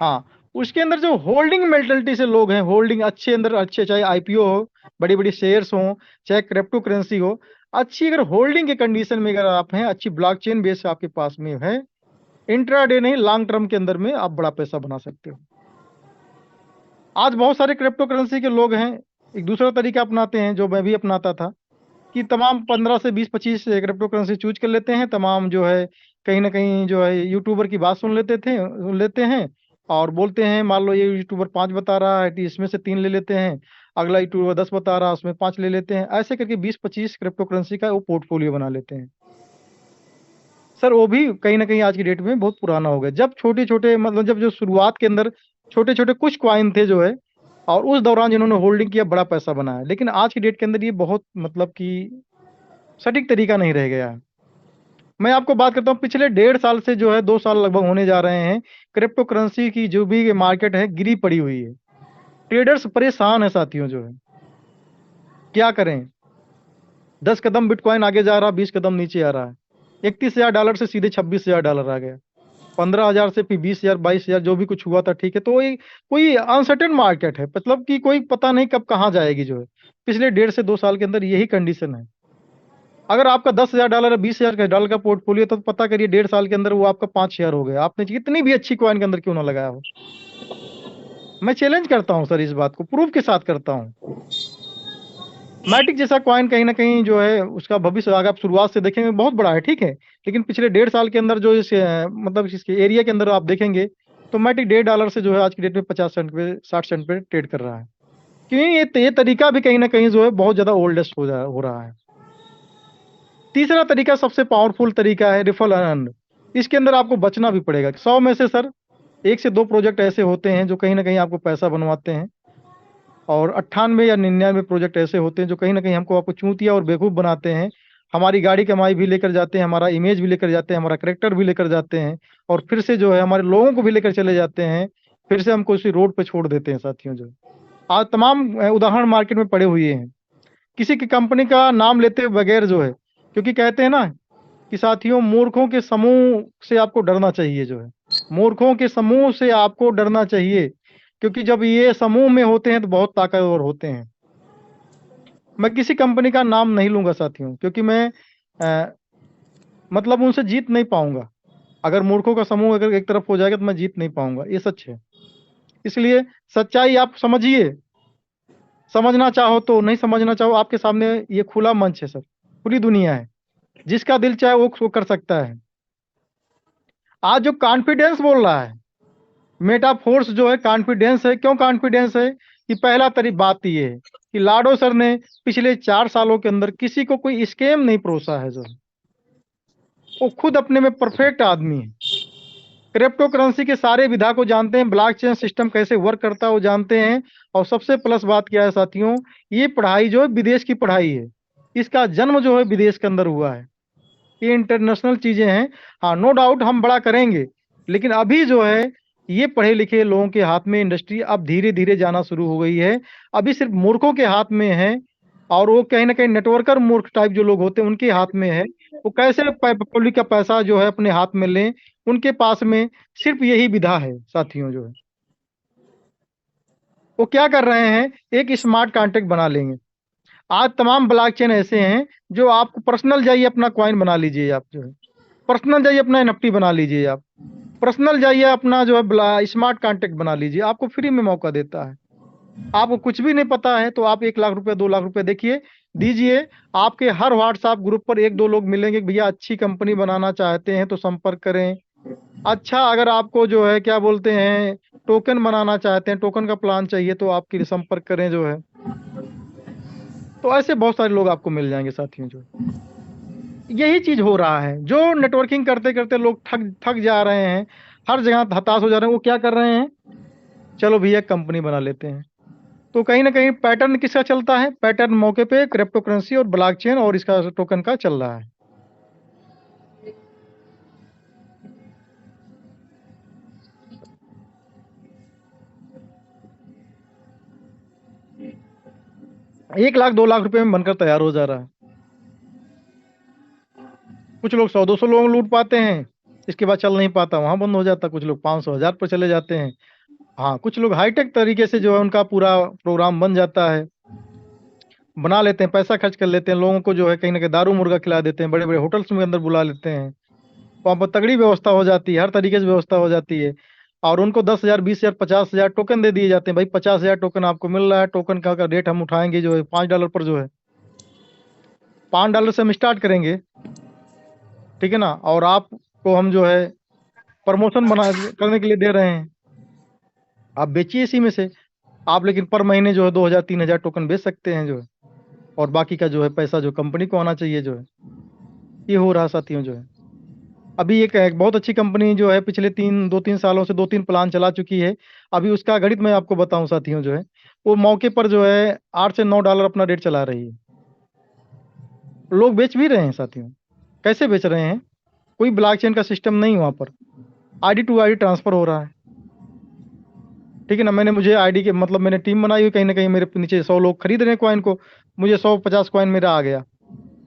हाँ, उसके अंदर जो होल्डिंग मेंटलिटी से लोग हैं, होल्डिंग अच्छे अंदर अच्छे, चाहे आईपीओ हो, बड़ी बड़ी शेयर्स हो, चाहे क्रिप्टो करेंसी हो, अच्छी अगर होल्डिंग के कंडीशन में अगर आप हैं, अच्छी ब्लॉकचेन बेस आपके पास में है, इंट्राडे नहीं लॉन्ग टर्म के अंदर में आप बड़ा पैसा बना सकते हो। आज बहुत सारे क्रिप्टो करेंसी के लोग हैं, एक दूसरा तरीका अपनाते हैं जो मैं भी अपनाता था, कि तमाम 15 से 20-25 क्रिप्टो करेंसी चूज कर लेते हैं, तमाम जो है कहीं ना कहीं जो है यूट्यूबर की बात सुन लेते हैं और बोलते हैं, मान लो ये यूट्यूबर 5 बता रहा है तो इसमें से 3 ले लेते हैं, अगला यूट्यूबर 10 बता रहा है उसमें 5 ले लेते हैं, ऐसे करके 20-25 क्रिप्टो करेंसी का वो पोर्टफोलियो बना लेते हैं। सर वो भी कहीं ना कहीं आज की डेट में बहुत पुराना हो गया। जब छोटे छोटे मतलब जब जो शुरुआत के अंदर छोटे छोटे कुछ क्वाइन थे जो है, और उस दौरान जिन्होंने होल्डिंग किया बड़ा पैसा बनाया, लेकिन आज की डेट के अंदर ये बहुत मतलब कि सटीक तरीका नहीं रह गया है। मैं आपको बात करता हूँ पिछले 1.5 साल से जो है 2 साल लगभग होने जा रहे हैं, क्रिप्टो करेंसी की जो भी मार्केट है गिरी पड़ी हुई है, ट्रेडर्स परेशान है साथियों जो है। क्या करें, 10 कदम बिटकॉइन आगे जा रहा, 20 कदम नीचे आ रहा है, $31,000 से सीधे $26,000 आ गया, 15,000 से फिर 20,000 22,000 जो भी कुछ हुआ था, ठीक है। तो ये कोई अनसर्टेन मार्केट है, मतलब कि कोई पता नहीं कब कहाँ जाएगी जो है। पिछले 1.5 से 2 साल के अंदर यही कंडीशन है। अगर आपका $10,000 या $20,000 का पोर्टफोलियो, तो पता करिए 1.5 साल के अंदर वो आपका 5 शेयर हो गया, आपने कितनी भी अच्छी कॉइन के अंदर क्यों ना लगाया हो। मैं चैलेंज करता हूं सर, इस बात को प्रूफ के साथ करता हूं। मैटिक जैसा कॉइन कहीं ना कहीं जो है उसका भविष्य अगर आप शुरुआत से देखेंगे बहुत बड़ा है, ठीक है, लेकिन पिछले 1.5 साल के अंदर जो इस मतलब इसके एरिया के अंदर आप देखेंगे तो मैटिक $1.5 से जो है आज की डेट में 50 सेंट पे 60 सेंट पे ट्रेड कर रहा है। क्यों, ये तरीका भी कहीं ना कहीं जो है बहुत ज्यादा ओल्डेस्ट हो रहा है। तीसरा तरीका सबसे पावरफुल तरीका है रिफल अर्न। इसके अंदर आपको बचना भी पड़ेगा। 100 में से सर 1 से 2 प्रोजेक्ट ऐसे होते हैं जो कहीं ना कहीं आपको पैसा बनवाते हैं, और 98 या 99 प्रोजेक्ट ऐसे होते हैं जो कहीं ना कहीं हमको आपको चूतिया और बेवकूफ बनाते हैं। हमारी गाड़ी कमाई भी लेकर जाते हैं, हमारा इमेज भी लेकर जाते हैं, हमारा करेक्टर भी लेकर जाते हैं, और फिर से जो है हमारे लोगों को भी लेकर चले जाते हैं, फिर से हमको उसी रोड पे छोड़ देते हैं साथियों जो। आज तमाम उदाहरण मार्केट में पड़े हुए हैं, किसी की कंपनी का नाम लेते बगैर जो है, क्योंकि कहते हैं ना कि साथियों मूर्खों के समूह से आपको डरना चाहिए जो है, मूर्खों के समूह से आपको डरना चाहिए, क्योंकि जब ये समूह में होते हैं तो बहुत ताकतवर होते हैं। मैं किसी कंपनी का नाम नहीं लूंगा साथियों, क्योंकि मैं मतलब उनसे जीत नहीं पाऊंगा। अगर मूर्खों का समूह अगर एक तरफ हो जाएगा तो मैं जीत नहीं पाऊंगा, ये सच है। इसलिए सच्चाई आप समझिए, समझना चाहो तो, नहीं समझना चाहो आपके सामने ये खुला मंच है सर, खुली दुनिया है, जिसका दिल चाहे वो कर सकता है। आज जो कॉन्फिडेंस बोल रहा है मेटाफोर्स जो है, कॉन्फिडेंस है। क्यों कॉन्फिडेंस है? कि पहला तरी बात ये है कि लाडो सर ने पिछले 4 सालों के अंदर किसी को कोई स्कैम नहीं परोसा है। जो वो खुद अपने में परफेक्ट आदमी है, क्रिप्टो करेंसी के सारे विधा को जानते हैं, ब्लॉकचेन सिस्टम कैसे वर्क करता है वो जानते हैं। और सबसे प्लस बात क्या है साथियों, ये पढ़ाई जो है विदेश की पढ़ाई है, इसका जन्म जो है विदेश के अंदर हुआ है, ये इंटरनेशनल चीजें हैं। हाँ नो डाउट हम बड़ा करेंगे, लेकिन अभी जो है ये पढ़े लिखे लोगों के हाथ में इंडस्ट्री अब धीरे धीरे जाना शुरू हो गई है। अभी सिर्फ मूर्खों के हाथ में है, और वो कहीं ना कहीं नेटवर्कर मूर्ख टाइप जो लोग होते हैं उनके हाथ में है। वो कैसे पब्लिक का पैसा जो है अपने हाथ में लें, उनके पास में सिर्फ यही विधा है साथियों जो है। वो क्या कर रहे हैं, एक स्मार्ट कॉन्ट्रैक्ट बना लेंगे। आज तमाम ब्लॉकचेन ऐसे हैं जो आपको पर्सनल जाइए अपना कॉइन बना लीजिए आप जो है, पर्सनल जाइए अपना एनएफटी बना लीजिए आप, पर्सनल जाइए अपना जो है स्मार्ट कॉन्टेक्ट बना लीजिए, आपको फ्री में मौका देता है। आपको कुछ भी नहीं पता है तो आप 1 लाख रुपए 2 लाख रुपए देखिए दीजिए, आपके हर व्हाट्सएप ग्रुप पर 1-2 लोग मिलेंगे कि भैया अच्छी कंपनी बनाना चाहते हैं तो संपर्क करें। अच्छा, अगर आपको जो है क्या बोलते हैं टोकन बनाना चाहते हैं, टोकन का प्लान चाहिए तो आपके संपर्क करें जो है। तो ऐसे बहुत सारे लोग आपको मिल जाएंगे साथियों। जो यही चीज हो रहा है, जो नेटवर्किंग करते करते लोग थक थक जा रहे हैं, हर जगह हताश हो जा रहे हैं, वो क्या कर रहे हैं, चलो भैया कंपनी बना लेते हैं। तो कहीं ना कहीं पैटर्न किसका चलता है, पैटर्न मौके पे क्रिप्टो करेंसी और ब्लॉकचेन और इसका टोकन का चल रहा है। एक लाख 2 लाख रुपए में बनकर तैयार हो जा रहा है। कुछ लोग 100-200 लोग लूट पाते हैं, इसके बाद चल नहीं पाता, वहां बंद हो जाता। कुछ लोग 500-1000 पर चले जाते हैं। हाँ, कुछ लोग हाईटेक तरीके से जो है उनका पूरा प्रोग्राम बन जाता है, बना लेते हैं, पैसा खर्च कर लेते हैं, लोगों को जो है कहीं ना कहीं दारू मुर्गा खिला देते हैं, बड़े बड़े होटल्स में अंदर बुला लेते हैं, वहां पर तगड़ी व्यवस्था हो जाती है, हर तरीके से व्यवस्था हो जाती है। और उनको 10,000 20,000 50,000 टोकन दे दिए जाते हैं, भाई 50,000 टोकन आपको मिल रहा है, टोकन का रेट हम उठाएंगे जो है $5 पर, जो है $5 से हम स्टार्ट करेंगे, ठीक है ना। और आपको हम जो है प्रमोशन बना करने के लिए दे रहे हैं, आप बेचिए इसी में से आप, लेकिन पर महीने जो है 2,000 3,000 टोकन बेच सकते हैं जो है, और बाकी का जो है पैसा जो कंपनी को आना चाहिए जो है। ये हो रहा साथियों जो है। अभी एक बहुत अच्छी कंपनी जो है पिछले 2-3 सालों से 2-3 प्लान चला चुकी है। अभी उसका गणित मैं आपको बताऊं साथियों जो है, वो मौके पर जो है $8 से $9 अपना रेट चला रही है। लोग बेच भी रहे हैं साथियों। कैसे बेच रहे हैं, कोई ब्लॉकचेन का सिस्टम नहीं वहां पर, आईडी टू आईडी ट्रांसफर हो रहा है, ठीक है ना। मुझे आईडी के मतलब मैंने टीम बनाई हुई, कहीं ना कहीं मेरे नीचे 100 लोग खरीद रहे हैं कॉइन को, मुझे 150 कॉइन मेरा आ गया,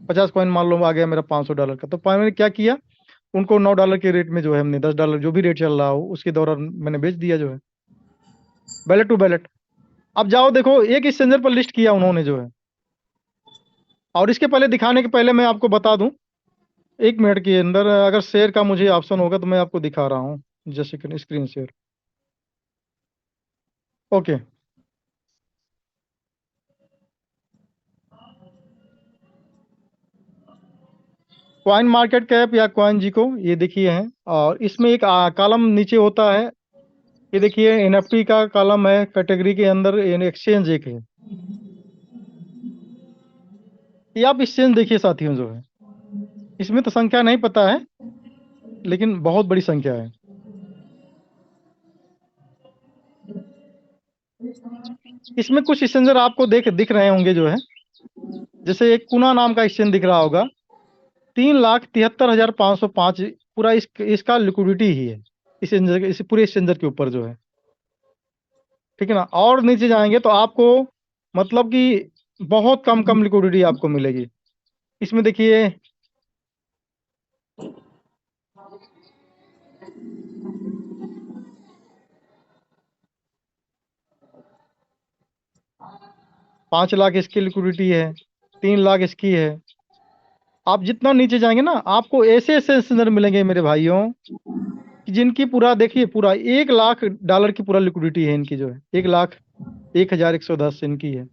50 कॉइन मान लो आ गया मेरा $500 का। तो मैंने क्या किया, उनको $9 के रेट में जो है हमने $10 जो भी रेट चल रहा हो उसके दौरान मैंने बेच दिया जो है, बैलेट टू बैलेट। अब जाओ देखो, एक एक्सचेंजर पर लिस्ट किया उन्होंने जो है। और इसके पहले दिखाने के पहले मैं आपको बता दूं, 1 मिनट के अंदर अगर शेयर का मुझे ऑप्शन होगा तो मैं आपको दिखा रहा हूँ, जैसे screen share. Okay, coin market cap या कॉइन जी को ये देखिए है, और इसमें एक कॉलम नीचे होता है, ये देखिए एनएफटी का कॉलम है, कैटेगरी के अंदर एक्सचेंज एक है। ये आप एक्सचेंज देखिए साथियों जो है, इसमें तो संख्या नहीं पता है लेकिन बहुत बड़ी संख्या है। इसमें कुछ एक्सचेंजर आपको दिख रहे होंगे जो है, जैसे एक कुना नाम का एक्सचेंज दिख रहा होगा, 3,73,505 पूरा इसका लिक्विडिटी ही है इस पूरे एक्सचेंजर के ऊपर जो है, ठीक है ना। और नीचे जाएंगे तो आपको मतलब कि बहुत कम लिक्विडिटी आपको मिलेगी। इसमें देखिए $5 लाख इसकी लिक्विडिटी है, 3 लाख इसकी है। आप जितना नीचे जाएंगे ना, आपको ऐसे ऐसे एक्सचेंजर मिलेंगे मेरे भाइयों, जिनकी पूरा देखिए पूरा $1 लाख की पूरा लिक्विडिटी है इनकी जो है, 1,01,110 इनकी है।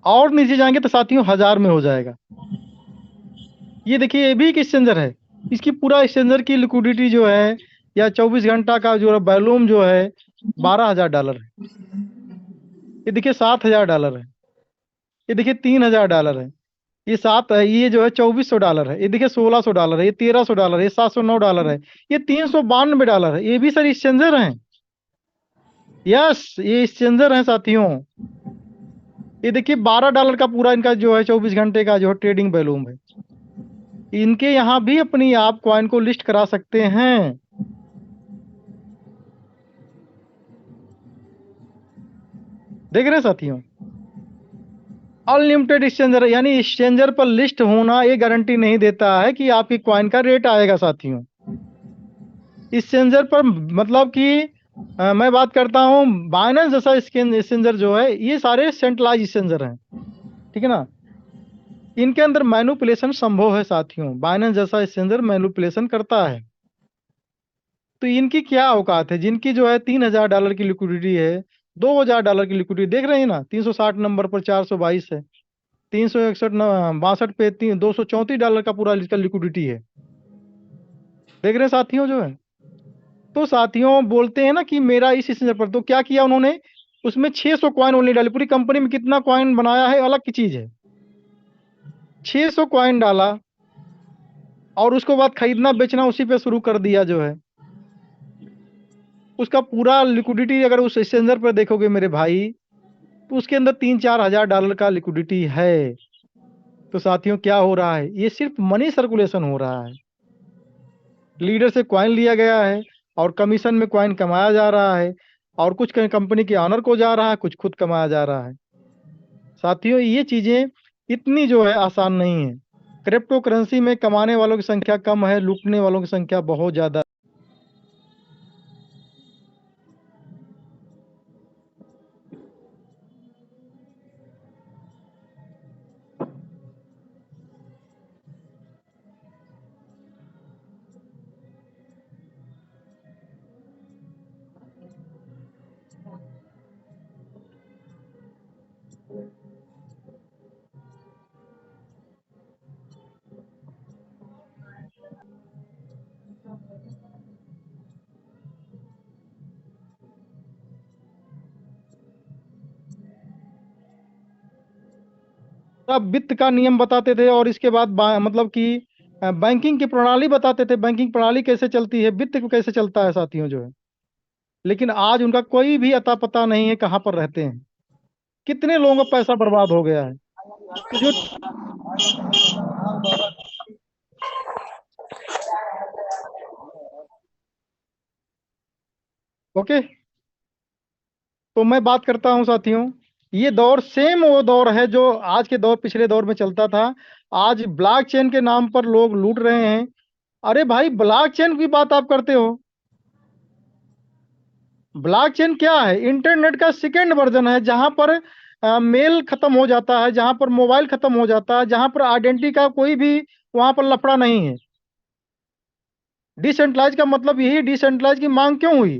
और नीचे जाएंगे तो साथियों 1000 में हो जाएगा। ये देखिए, ये भी एक एक्सचेंजर है, इसकी पूरा एक्सचेंजर की लिक्विडिटी जो है या 24 घंटा का जो वॉल्यूम जो है $12,000 है। ये देखिए $7,000 है, ये देखिए $3,000 है, ये 7 है, ये जो है $2,400 है, ये देखिए $1,600 है, ये $1,300 है, ये $709 है, ये $392 है। ये भी सर एक्सचेंजर हैं, यस ये एक्सचेंजर हैं साथियों। ये देखिए $12 का पूरा इनका जो है 24 घंटे का जो है ट्रेडिंग वॉल्यूम है। इनके यहाँ भी अपनी आप कॉइन को लिस्ट करा सकते हैं। देख रहे हैं साथियों, अनलिमिटेड एक्सचेंजर, यानी एक्सचेंजर पर लिस्ट होना ये गारंटी नहीं देता है कि आपकी कॉइन का रेट आएगा साथियों। एक्सचेंजर पर मतलब कि मैं बात करता हूं बाइनेंस जैसा एक्सचेंजर जो है, ये सारे सेंट्रलाइज एक्सचेंजर हैं, ठीक है ना। इनके अंदर मैनिपुलेशन संभव है साथियों। बाइनेंस जैसा एक्सचेंजर मैनिपुलेशन करता है। तो इनकी क्या औकात है, जिनकी जो है $3000 की लिक्विडिटी है, $2000 की लिक्विडिटी, देख रहे हैं ना, 360 नंबर पर 422 है, 361 62 पे $234 का पूरा इसका लिक्विडिटी है। देख रहे हैं साथियों जो है। तो साथियों बोलते हैं ना कि मेरा इस एक्सचेंजर पर, तो क्या किया उन्होंने, उसमें 600 कॉइन ओनली डाली। पूरी कंपनी में कितना कॉइन बनाया है अलग की चीज है, 600 कॉइन डाला और उसके बाद खरीदना बेचना उसी पे शुरू कर दिया जो है। उसका पूरा लिक्विडिटी अगर उस एक्सचेंजर पर देखोगे मेरे भाई, तो उसके अंदर $3-4 हजार का लिक्विडिटी है। तो साथियों क्या हो रहा है, ये सिर्फ मनी सर्कुलेशन हो रहा है। लीडर से कॉइन लिया गया है और कमीशन में कॉइन कमाया जा रहा है, और कुछ कंपनी के ऑनर को जा रहा है, कुछ खुद कमाया जा रहा है। साथियों ये चीजें इतनी जो है आसान नहीं है। क्रिप्टो करेंसी में कमाने वालों की संख्या कम है, लूटने वालों की संख्या बहुत ज्यादा। अब वित्त का नियम बताते थे, और इसके बाद मतलब कि बैंकिंग की प्रणाली बताते थे, बैंकिंग प्रणाली कैसे चलती है, वित्त को कैसे चलता है साथियों जो है। लेकिन आज उनका कोई भी अता पता नहीं है, कहाँ पर रहते हैं। कितने लोगों का पैसा बर्बाद हो गया है। तो जो ओके, तो मैं बात करता हूं साथियों, ये दौर सेम वो दौर है जो आज के दौर पिछले दौर में चलता था। आज ब्लॉकचेन के नाम पर लोग लूट रहे हैं। अरे भाई ब्लॉकचेन की बात आप करते हो, ब्लॉकचेन क्या है, इंटरनेट का सेकेंड वर्जन है, जहां पर मेल खत्म हो जाता है, जहां पर मोबाइल खत्म हो जाता है, जहां पर आइडेंटिटी का कोई भी वहां पर लफड़ा नहीं है। डिसेंट्रलाइज का मतलब यही, डिसेंट्रलाइज की मांग क्यों हुई,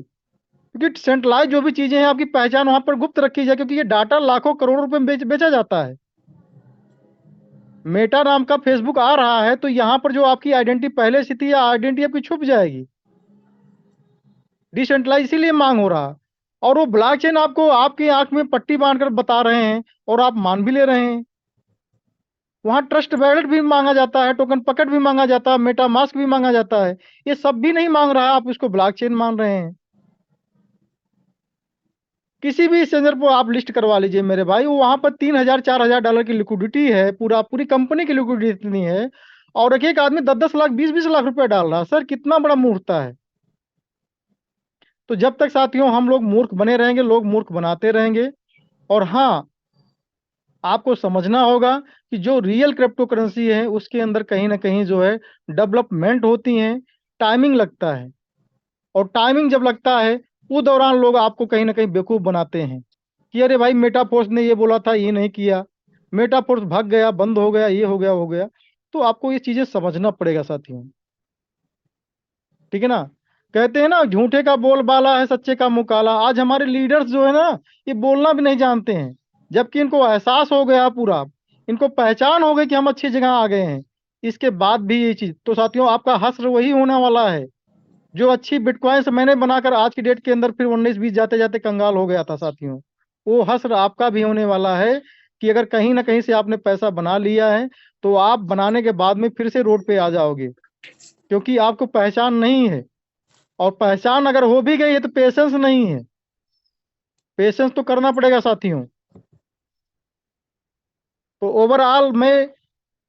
क्योंकि सेंट्रलाइज जो भी चीजें हैं आपकी पहचान वहां पर गुप्त रखी जाए, क्योंकि ये डाटा लाखों करोड़ों रुपए में बेचा जाता है। मेटा नाम का फेसबुक आ रहा है, तो यहां पर जो आपकी आइडेंटिटी पहले से थी, या आइडेंटिटी आपकी छुप जाएगी। डिसेंट्रलाइज इसीलिए मांग हो रहा। और वो ब्लॉकचेन आपको आपकी आंख में पट्टी बांधकर बता रहे हैं, और आप मान भी ले रहे हैं। वहां ट्रस्ट वैलेट भी मांगा जाता है, टोकन पकेट भी मांगा जाता है, मेटा मास्क भी मांगा जाता है। ये सब भी नहीं मांग रहा है, आप इसको ब्लॉकचेन मान रहे हैं। किसी भी एक्सचेंजर पर आप लिस्ट करवा लीजिए मेरे भाई, वो वहां पर $3000-4000 की लिक्विडिटी है, पूरी कंपनी की लिक्विडिटी इतनी है, और एक एक आदमी 10-10 लाख 20-20 लाख रुपए डाल रहा है। सर कितना बड़ा मूर्खता है। तो जब तक साथियों हम लोग मूर्ख बने रहेंगे, लोग मूर्ख बनाते रहेंगे। और हाँ, आपको समझना होगा कि जो रियल क्रिप्टो करेंसी है उसके अंदर कहीं ना कहीं जो है डेवलपमेंट होती है, टाइमिंग लगता है। और टाइमिंग जब लगता है, उस दौरान लोग आपको कहीं ना कहीं बेवकूफ बनाते हैं कि अरे भाई मेटाफोर्स ने ये बोला था, ये नहीं किया, मेटाफोर्स भाग गया, बंद हो गया, ये हो गया हो गया। तो आपको ये चीजें समझना पड़ेगा साथियों, ठीक है ना। कहते हैं ना, झूठे का बोल बाला है, सच्चे का मुंह काला। आज हमारे लीडर्स जो है ना, ये बोलना भी नहीं जानते हैं, जबकि इनको एहसास हो गया पूरा, इनको पहचान हो गई कि हम अच्छी जगह आ गए हैं। इसके बाद भी ये चीज, तो साथियों आपका हश्र वही होने वाला है जो अच्छी बिटकॉइंस मैंने बनाकर आज की डेट के अंदर फिर 19-20 जाते जाते कंगाल हो गया था साथियों। वो हश्र आपका भी होने वाला है कि अगर कहीं ना कहीं से आपने पैसा बना लिया है, तो आप बनाने के बाद में फिर से रोड पे आ जाओगे, क्योंकि आपको पहचान नहीं है। और पहचान अगर हो भी गई है तो पेशेंस नहीं है। पेशेंस तो करना पड़ेगा साथियों। तो ओवरऑल में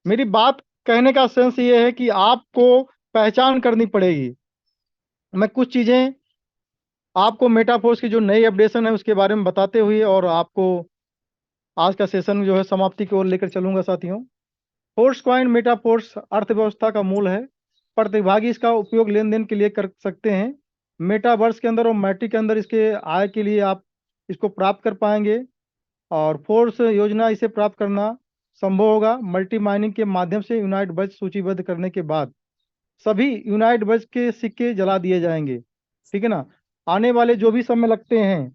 मेरी बात कहने का सेंस ये है कि आपको पहचान करनी पड़ेगी। मैं कुछ चीजें आपको मेटाफोर्स की जो नई अपडेशन है उसके बारे में बताते हुए, और आपको आज का सेशन जो है समाप्ति की ओर लेकर चलूंगा साथियों। फोर्स कॉइन मेटाफोर्स अर्थव्यवस्था का मूल है। प्रतिभागी इसका उपयोग लेन देन के लिए कर सकते हैं। मेटावर्स के अंदर और मैट्रिक के अंदर इसके आय के लिए आप इसको प्राप्त कर पाएंगे। और फोर्स योजना इसे प्राप्त करना संभव होगा। मल्टी माइनिंग के माध्यम से यूनाइट बज सूचीबद्ध करने के बाद सभी यूनाइट बज के सिक्के जला दिए जाएंगे, ठीक है ना। आने वाले जो भी समय लगते हैं,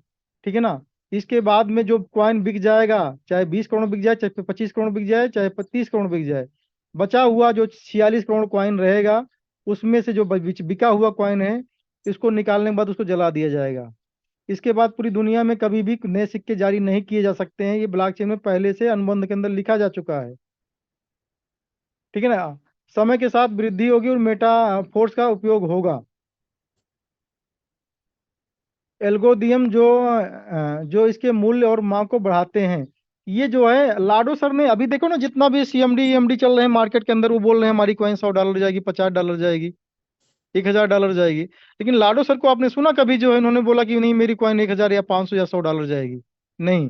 ठीक है ना, इसके बाद में जो कॉइन बिक जाएगा, चाहे 20 करोड़ बिक जाए, चाहे 25 करोड़ बिक जाए, चाहे 30 करोड़ बिक जाए, बचा हुआ जो 46 करोड़ कॉइन रहेगा, उसमें से जो बिका हुआ कॉइन है, इसको निकालने के बाद उसको जला दिया जाएगा। इसके बाद पूरी दुनिया में कभी भी नए सिक्के जारी नहीं किए जा सकते हैं। ये ब्लॉकचेन में पहले से अनुबंध के अंदर लिखा जा चुका है, ठीक है ना। समय के साथ वृद्धि होगी और मेटा फोर्स का उपयोग होगा। एल्गोरिदम जो इसके मूल्य और मांग को बढ़ाते हैं, ये जो है लाडो सर ने अभी देखो ना, जितना भी सीएमडी ईएमडी चल रहे हैं मार्केट के अंदर, वो बोल रहे हैं हमारी कॉइन $100 जाएगी, $50 जाएगी, $1000 जाएगी। लेकिन लाडो सर को आपने सुना कभी जो है उन्होंने बोला कि नहीं मेरी कॉइन 1000 या 500 या $100 जाएगी? नहीं।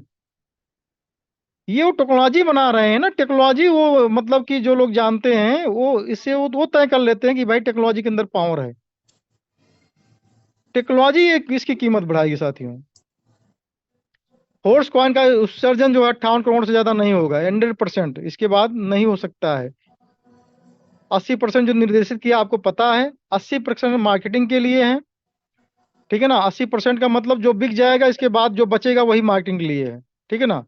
ये वो टेक्नोलॉजी बना रहे हैं ना, टेक्नोलॉजी वो मतलब कि जो लोग जानते हैं वो इससे वो तय कर लेते हैं कि भाई टेक्नोलॉजी के अंदर पावर है। टेक्नोलॉजी एक इसकी कीमत बढ़ाएगी साथियों। फोर्स कॉइन का उत्सर्जन जो है 58 करोड़ से ज्यादा नहीं होगा, 100%। इसके बाद नहीं हो सकता है। 80% जो निर्देशित किया आपको पता है, 80% मार्केटिंग के लिए है, ठीक है ना। 80% का मतलब जो बिक जाएगा, इसके बाद जो बचेगा वही मार्केटिंग के लिए है, ठीक है ना।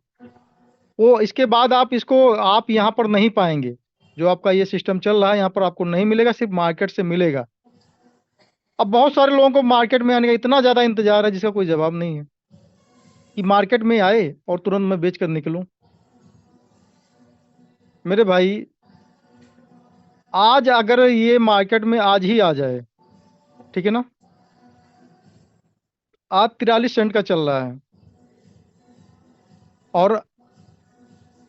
वो इसके बाद आप यहाँ पर नहीं पाएंगे। जो आपका ये सिस्टम चल रहा है यहाँ पर आपको नहीं मिलेगा, सिर्फ मार्केट से मिलेगा। अब बहुत सारे लोगों को मार्केट में आने का इतना ज्यादा इंतजार है जिसका कोई जवाब नहीं है कि मार्केट में आए और तुरंत मैं बेच कर निकलूं। मेरे भाई, आज अगर ये मार्केट में आज ही आ जाए, ठीक है ना, आज 43 सेंट का चल रहा है, और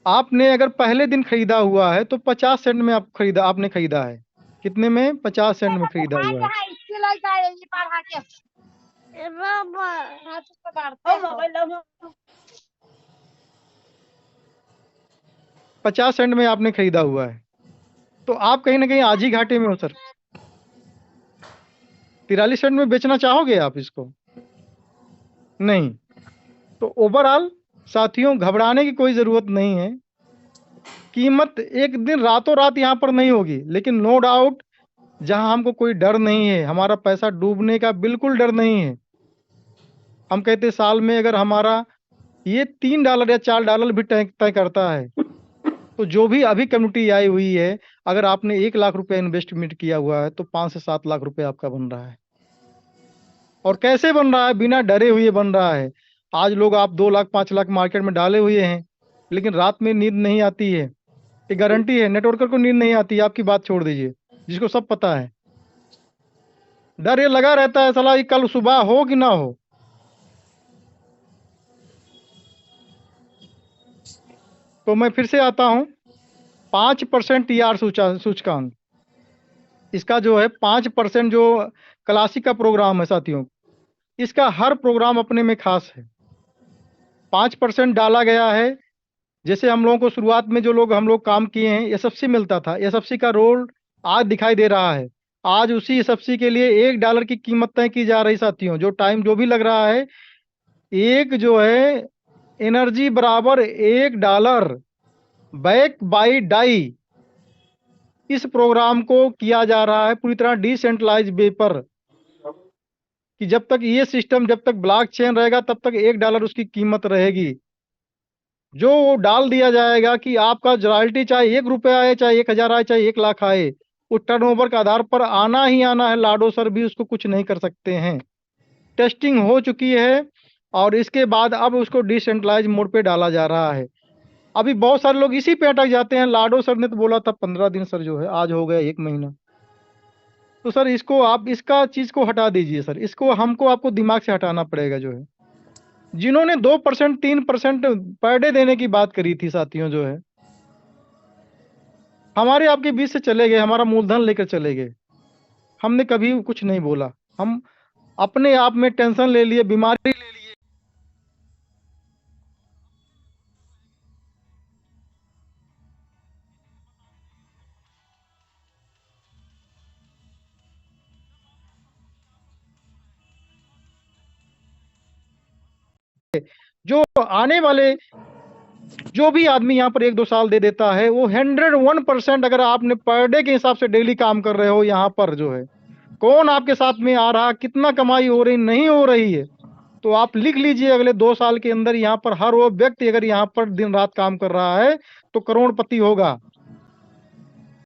आपने अगर पहले दिन खरीदा हुआ है तो 50 सेंट में आपने खरीदा है। कितने में? 50 सेंट में खरीदा हुआ है। 50 सेंट में आपने खरीदा हुआ है, तो आप कहीं ना कहीं आज ही घाटे में हो सर। 43 सेंट में बेचना चाहोगे आप इसको? नहीं। तो ओवरऑल साथियों, घबराने की कोई जरूरत नहीं है। कीमत एक दिन रातों रात यहाँ पर नहीं होगी, लेकिन नो डाउट जहां हमको कोई डर नहीं है, हमारा पैसा डूबने का बिल्कुल डर नहीं है। हम कहते साल में अगर हमारा ये $3 या $4 भी तय करता है, तो जो भी अभी कम्युनिटी आई हुई है, अगर आपने 1 लाख रुपए इन्वेस्टमेंट किया हुआ है तो 5 से 7 लाख रुपए आपका बन रहा है। और कैसे बन रहा है? बिना डरे हुए बन रहा है। आज लोग आप 2 लाख 5 लाख मार्केट में डाले हुए हैं, लेकिन रात में नींद नहीं आती है। ये गारंटी है, नेटवर्कर को नींद नहीं आती, आपकी बात छोड़ दीजिए, जिसको सब पता है। डर ये लगा रहता है साला, ये कल सुबह हो कि ना हो। तो मैं फिर से आता हूं, 5% टीआर सूचकांक, इसका जो है 5% जो क्लासिक का प्रोग्राम है साथियों, इसका हर प्रोग्राम अपने में खास है। 5% डाला गया है। जैसे हम लोगों को शुरुआत में जो लोग हम लोग काम किए हैं, एसएफसी मिलता था, एसएफसी का रोल आज दिखाई दे रहा है। आज उसी एसएफसी के लिए $1 की कीमत तय की जा रही साथियों। जो टाइम जो भी लग रहा है, एक जो है एनर्जी बराबर $1 बैक बाई डाई, इस प्रोग्राम को किया जा रहा है पूरी तरह डिसेंट्रलाइज वे पर, कि जब तक ये सिस्टम, जब तक ब्लॉकचेन रहेगा तब तक $1 उसकी कीमत रहेगी। जो वो डाल दिया जाएगा कि आपका रॉयल्टी चाहे ₹1 आए, चाहे 1000 आए, चाहे 1 लाख आए, वो टर्नओवर के आधार पर आना ही आना है। लाडो सर भी उसको कुछ नहीं कर सकते हैं। टेस्टिंग हो चुकी है और इसके बाद अब उसको डिसेंट्रलाइज मोड पे डाला जा रहा है। अभी बहुत सारे लोग इसी पे अटक जाते हैं। लाडो सर ने तो बोला था 15 दिन सर, जो है आज हो गया 1 महीना। तो सर इसको आप इसका चीज को हटा दीजिए सर, इसको हमको आपको दिमाग से हटाना पड़ेगा। जो है जिन्होंने 2% 3% पर डे देने की बात करी थी साथियों, जो है हमारे आपके बीच से चले गए, हमारा मूलधन लेकर चले गए। हमने कभी कुछ नहीं बोला, हम अपने आप में टेंशन ले लिए, बीमारी ले लिए। जो आने वाले जो भी आदमी यहाँ पर 1-2 साल दे देता है वो 101%, अगर आपने पर डे के हिसाब से डेली काम कर रहे हो यहाँ पर जो है, कौन आपके साथ में आ रहा, कितना कमाई हो रही नहीं हो रही है, तो आप लिख लीजिए अगले 2 साल के अंदर यहाँ पर हर वो व्यक्ति अगर यहाँ पर दिन रात काम कर रहा है तो करोड़पति होगा।